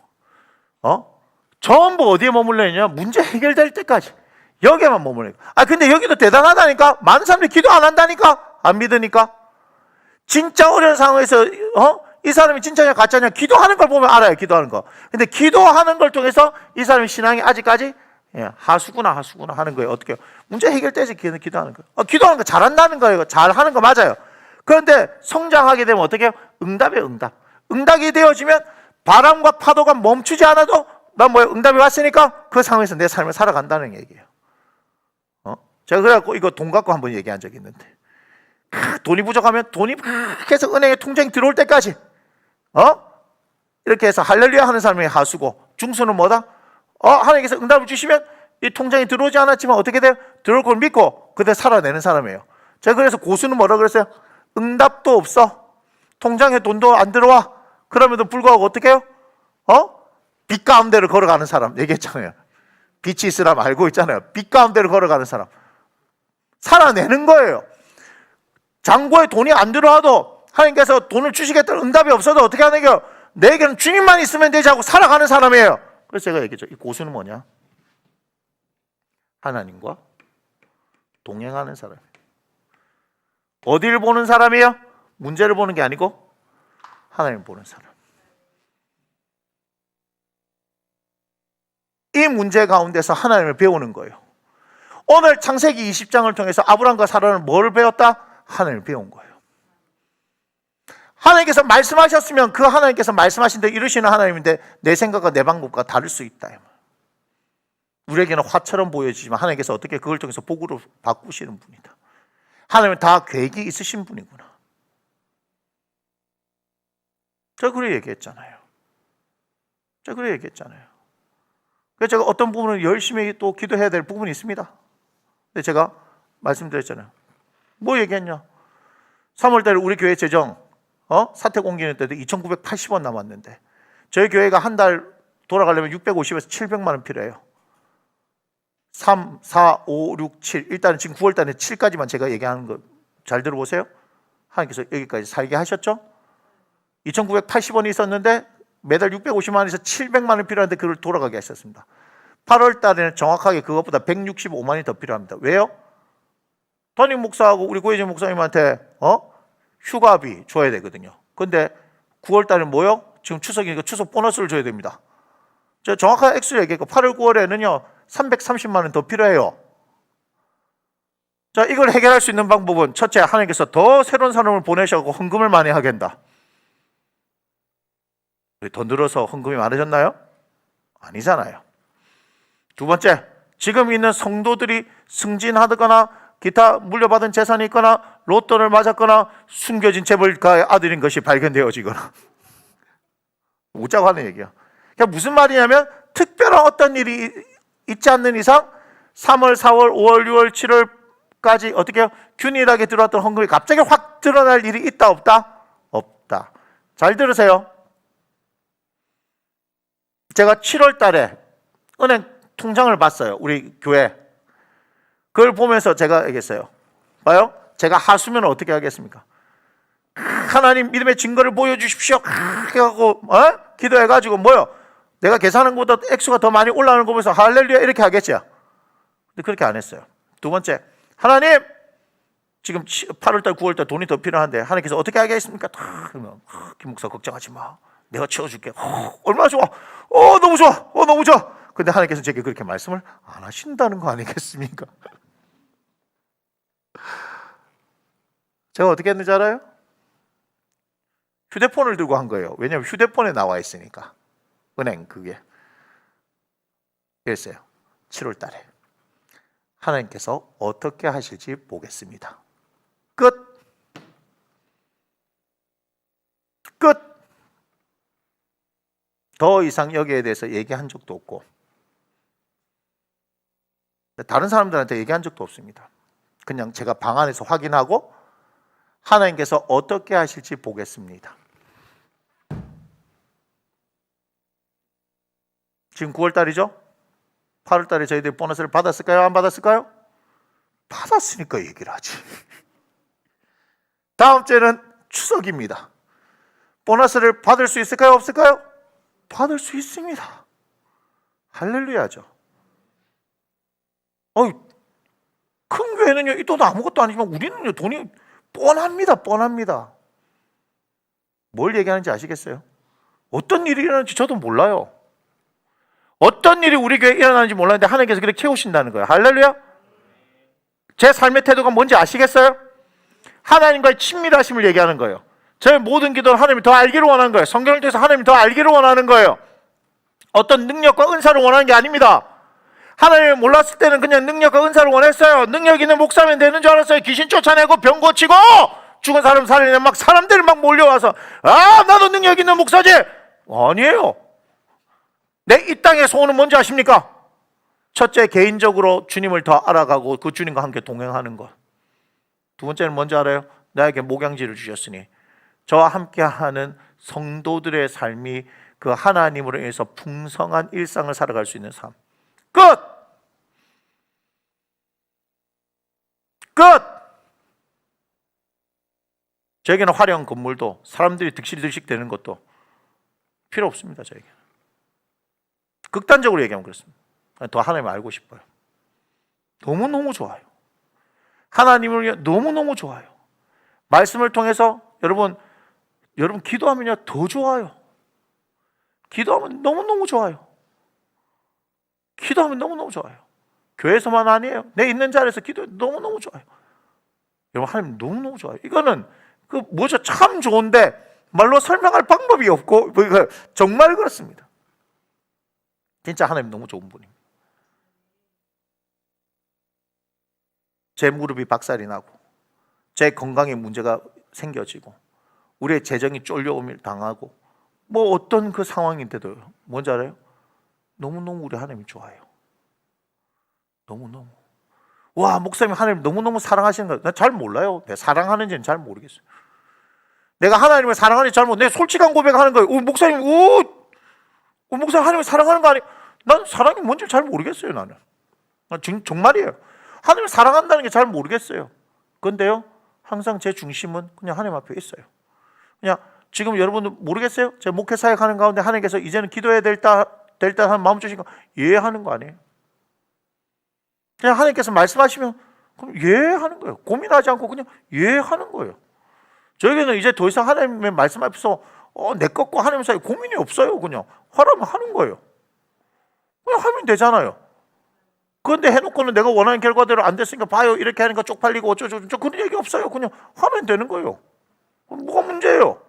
[SPEAKER 1] 전부 어디에 머물러 있냐? 문제 해결될 때까지. 여기에만 머물러 있고. 근데 여기도 대단하다니까? 많은 사람들이 기도 안 한다니까? 안 믿으니까? 진짜 어려운 상황에서, 이 사람이 진짜냐 가짜냐 기도하는 걸 보면 알아요. 기도하는 거. 근데 기도하는 걸 통해서 이 사람의 신앙이 아직까지 하수구나 하는 거예요. 어떻게 해요? 문제 해결되지 기도하는 거예요. 기도하는 거 잘한다는 거예요. 잘하는 거 맞아요. 그런데 성장하게 되면 어떻게 해요? 응답이에요. 응답이 되어지면 바람과 파도가 멈추지 않아도 난 뭐예요? 응답이 왔으니까 그 상황에서 내 삶을 살아간다는 얘기예요. 제가 그래갖고 이거 돈 갖고 한번 얘기한 적이 있는데 돈이 부족하면 돈이 막 해서 은행에 통장이 들어올 때까지 이렇게 해서 할렐루야 하는 사람이 하수고, 중수는 뭐다? 하나님께서 응답을 주시면 이 통장이 들어오지 않았지만 어떻게 돼요? 들어올 걸 믿고 그대로 살아내는 사람이에요. 제가 그래서 고수는 뭐라 그랬어요? 응답도 없어. 통장에 돈도 안 들어와. 그럼에도 불구하고 어떻게 해요? 빛 가운데를 걸어가는 사람 얘기했잖아요. 빛이 있으라면 알고 있잖아요. 빛 가운데를 걸어가는 사람. 살아내는 거예요. 잔고에 돈이 안 들어와도 하나님께서 돈을 주시겠다는 응답이 없어도 어떻게 하는 거예요? 내게는 주님만 있으면 되지 하고 살아가는 사람이에요. 그래서 제가 얘기했죠. 이 고수는 뭐냐? 하나님과 동행하는 사람이에요. 어디를 보는 사람이에요? 문제를 보는 게 아니고 하나님을 보는 사람. 이 문제 가운데서 하나님을 배우는 거예요. 오늘 창세기 20장을 통해서 아브람과 사라는 뭘 배웠다? 하나님을 배운 거예요. 하나님께서 말씀하셨으면 그 하나님께서 말씀하신 대로 이루시는 하나님인데 내 생각과 내 방법과 다를 수 있다. 우리에게는 화처럼 보여지지만 하나님께서 어떻게 그걸 통해서 복으로 바꾸시는 분이다. 하나님은 다 계획이 있으신 분이구나. 제가 그래 얘기했잖아요. 그래서 제가 어떤 부분은 열심히 또 기도해야 될 부분이 있습니다. 근데 제가 말씀드렸잖아요. 뭐 얘기했냐? 3월달에 우리 교회 재정 사택 옮기는 때도 2,980원 남았는데 저희 교회가 한 달 돌아가려면 650에서 700만 원 필요해요. 3, 4, 5, 6, 7 일단은 지금 9월달에 7까지만 제가 얘기하는 거 잘 들어보세요. 하나님께서 여기까지 살게 하셨죠? 2,980원이 있었는데 매달 650만 원에서 700만 원 필요한데 그걸 돌아가게 하셨습니다. 8월 달에는 정확하게 그것보다 165만 원이 더 필요합니다. 왜요? 담임 목사하고 우리 고혜진 목사님한테 휴가비 줘야 되거든요. 근데 9월 달에는 뭐요? 지금 추석이니까 추석 보너스를 줘야 됩니다. 저 정확한 액수를 얘기했고 8월 9월에는요 330만 원 더 필요해요. 자, 이걸 해결할 수 있는 방법은 첫째, 하나님께서 더 새로운 사람을 보내셔서 헌금을 많이 하게 한다. 더 늘어서 헌금이 많아졌나요? 아니잖아요. 두 번째, 지금 있는 성도들이 승진하거나 기타 물려받은 재산이 있거나 로또를 맞았거나 숨겨진 재벌가의 아들인 것이 발견되어지거나 웃자고 하는 얘기야. 그러니까 무슨 말이냐면 특별한 어떤 일이 있지 않는 이상 3월, 4월, 5월, 6월, 7월까지 어떻게 해요? 균일하게 들어왔던 헌금이 갑자기 확 드러날 일이 있다 없다? 없다. 잘 들으세요. 제가 7월 달에 은행 통장을 봤어요. 우리 교회. 그걸 보면서 제가 얘기했어요. 봐요. 제가 하수면 어떻게 하겠습니까? 하나님 믿음의 증거를 보여주십시오. 하고 기도해가지고 뭐요? 내가 계산한 것보다 액수가 더 많이 올라가는 거 보면서 할렐루야 이렇게 하겠죠. 근데 그렇게 안 했어요. 두 번째, 하나님 지금 8월달 9월달 돈이 더 필요한데 하나님께서 어떻게 하겠습니까? 그러면 김 목사 걱정하지 마. 내가 채워줄게. 얼마나 좋아. 너무 좋아. 너무 좋아. 근데 하나님께서 제게 그렇게 말씀을 안 하신다는 거 아니겠습니까? 제가 어떻게 했는지 알아요? 휴대폰을 들고 한 거예요. 왜냐하면 휴대폰에 나와 있으니까. 은행 그게. 그랬어요. 7월 달에. 하나님께서 어떻게 하실지 보겠습니다. 끝. 끝. 더 이상 여기에 대해서 얘기한 적도 없고 다른 사람들한테 얘기한 적도 없습니다. 그냥 제가 방 안에서 확인하고 하나님께서 어떻게 하실지 보겠습니다. 지금 9월 달이죠? 8월 달에 저희들이 보너스를 받았을까요? 안 받았을까요? 받았으니까 얘기를 하지. 다음 주에는 추석입니다. 보너스를 받을 수 있을까요? 없을까요? 받을 수 있습니다. 할렐루야죠. 큰 교회는요, 이 돈 아무것도 아니지만 우리는요, 돈이 뻔합니다. 뭘 얘기하는지 아시겠어요? 어떤 일이 일어나는지 저도 몰라요. 어떤 일이 우리 교회에 일어나는지 몰랐는데 하나님께서 그렇게 채우신다는 거예요. 할렐루야? 제 삶의 태도가 뭔지 아시겠어요? 하나님과의 친밀하심을 얘기하는 거예요. 저의 모든 기도는 하나님이 더 알기를 원하는 거예요. 성경을 통해서 하나님이 더 알기를 원하는 거예요. 어떤 능력과 은사를 원하는 게 아닙니다. 하나님을 몰랐을 때는 그냥 능력과 은사를 원했어요. 능력 있는 목사면 되는 줄 알았어요. 귀신 쫓아내고 병 고치고 죽은 사람 살리는 막 사람들이 막 몰려와서 나도 능력 있는 목사지. 아니에요. 내 이 땅의 소원은 뭔지 아십니까? 첫째, 개인적으로 주님을 더 알아가고 그 주님과 함께 동행하는 것. 두 번째는 뭔지 알아요? 나에게 목양지를 주셨으니 저와 함께하는 성도들의 삶이 그 하나님으로 인해서 풍성한 일상을 살아갈 수 있는 삶. 끝! 저에게는 화려한 건물도 사람들이 득실득실 되는 것도 필요 없습니다. 저에게. 극단적으로 얘기하면 그렇습니다. 더 하나님을 알고 싶어요. 너무너무 좋아요. 하나님을 위해 너무너무 좋아요. 말씀을 통해서 여러분 기도하면요 더 좋아요. 기도하면 너무너무 좋아요. 기도하면 너무너무 좋아요. 교회에서만 아니에요. 내 있는 자리에서 기도해 너무너무 좋아요. 여러분 하나님 너무너무 좋아요. 이거는 참 좋은데 말로 설명할 방법이 없고 정말 그렇습니다. 진짜 하나님 너무 좋은 분입니다. 제 무릎이 박살이 나고 제 건강에 문제가 생겨지고 우리의 재정이 쫄려옴을 당하고 어떤 그 상황인데도 뭔지 알아요? 너무너무 우리 하나님이 좋아요. 너무너무. 와, 목사님 하나님 너무너무 사랑하시는 거 나 잘 몰라요. 내가 사랑하는지는 잘 모르겠어요. 내가 하나님을 사랑하는지 잘 모르겠어요. 내가 솔직한 고백하는 거예요. 목사님, 목사님 하나님을 사랑하는 거 아니에요? 난 사랑이 뭔지 잘 모르겠어요. 나는 정말이에요. 하나님을 사랑한다는 게 잘 모르겠어요. 그런데요 항상 제 중심은 그냥 하나님 앞에 있어요. 그냥 지금 여러분들 모르겠어요? 제가 목회 사역하는 가운데 하나님께서 이제는 기도해야 될 때 하는 마음 주신 거 이해하는 거 아니에요? 그냥 하나님께서 말씀하시면 그럼 이해하는 거예요. 고민하지 않고 그냥 이해하는 거예요. 저에게는 이제 더 이상 하나님의 말씀 앞에서 내 것과 하나님 사이 고민이 없어요. 그냥 하라면 하는 거예요. 그냥 하면 되잖아요. 그런데 해놓고는 내가 원하는 결과대로 안 됐으니까 봐요. 이렇게 하니까 쪽팔리고 어쩌고저쩌고 그런 얘기 없어요. 그냥 하면 되는 거예요. 뭐가 문제예요?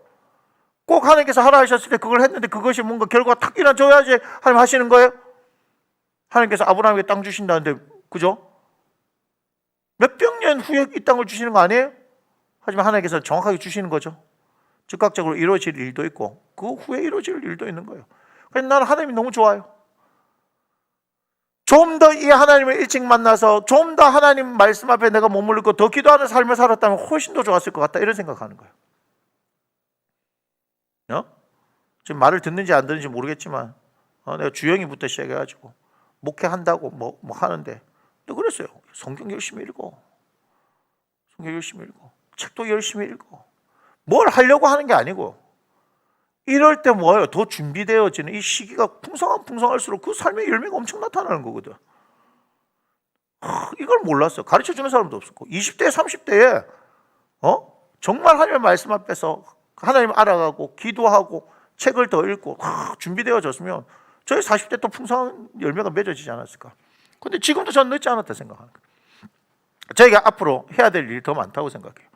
[SPEAKER 1] 꼭 하나님께서 하라 하셨을 때 그걸 했는데 그것이 뭔가 결과가 탁 일어나줘야지 하나님 하시는 거예요? 하나님께서 아브라함에게 땅 주신다는데 그죠? 몇백 년 후에 이 땅을 주시는 거 아니에요? 하지만 하나님께서 정확하게 주시는 거죠. 즉각적으로 이루어질 일도 있고 그 후에 이루어질 일도 있는 거예요. 그래서 나는 하나님이 너무 좋아요. 좀 더 이 하나님을 일찍 만나서 좀 더 하나님 말씀 앞에 내가 머무르고 더 기도하는 삶을 살았다면 훨씬 더 좋았을 것 같다 이런 생각하는 거예요. 지금 말을 듣는지 안 듣는지 모르겠지만 내가 주영이부터 시작해가지고 목회한다고 뭐 하는데 또 그랬어요. 성경 열심히 읽어. 성경 열심히 읽어. 책도 열심히 읽어. 뭘 하려고 하는 게 아니고 이럴 때 뭐예요? 더 준비되어지는 이 시기가 풍성할수록 그 삶의 열매가 엄청 나타나는 거거든. 이걸 몰랐어. 가르쳐주는 사람도 없었고 20대 30대에 정말 하나님의 말씀 앞에서 하나님 알아가고 기도하고 책을 더 읽고 준비되어졌으면 저희 40대 또 풍성한 열매가 맺어지지 않았을까. 근데 지금도 저는 늦지 않았다 생각합니다. 저희가 앞으로 해야 될 일이 더 많다고 생각해요.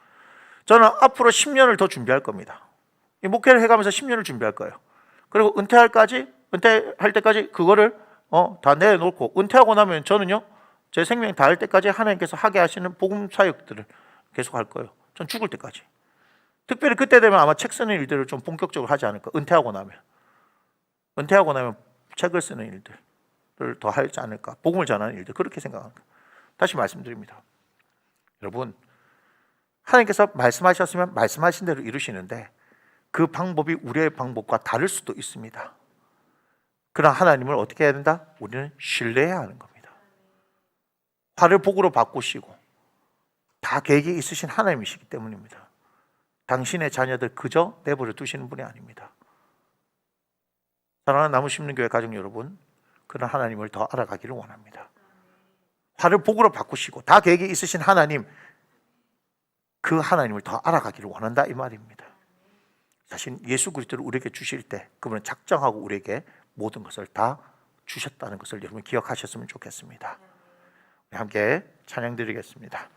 [SPEAKER 1] 저는 앞으로 10년을 더 준비할 겁니다. 이 목회를 해가면서 10년을 준비할 거예요. 그리고 은퇴할 때까지 그거를 다 내놓고 은퇴하고 나면 저는요 제 생명 다할 때까지 하나님께서 하게 하시는 복음 사역들을 계속 할 거예요. 전 죽을 때까지. 특별히 그때 되면 아마 책 쓰는 일들을 좀 본격적으로 하지 않을까. 은퇴하고 나면 책을 쓰는 일들을 더 하지 않을까. 복음을 전하는 일들 그렇게 생각합니다. 다시 말씀드립니다. 여러분 하나님께서 말씀하셨으면 말씀하신 대로 이루시는데 그 방법이 우리의 방법과 다를 수도 있습니다. 그러나 하나님을 어떻게 해야 된다? 우리는 신뢰해야 하는 겁니다. 화를 복으로 바꾸시고 다 계획이 있으신 하나님이시기 때문입니다. 당신의 자녀들 그저 내버려 두시는 분이 아닙니다. 사랑하는 나무심는교회 가족 여러분, 그런 하나님을 더 알아가기를 원합니다. 화를 복으로 바꾸시고 다 계획이 있으신 하나님, 그 하나님을 더 알아가기를 원한다 이 말입니다. 사실 예수 그리스도를 우리에게 주실 때 그분은 작정하고 우리에게 모든 것을 다 주셨다는 것을 여러분 기억하셨으면 좋겠습니다. 함께 찬양 드리겠습니다.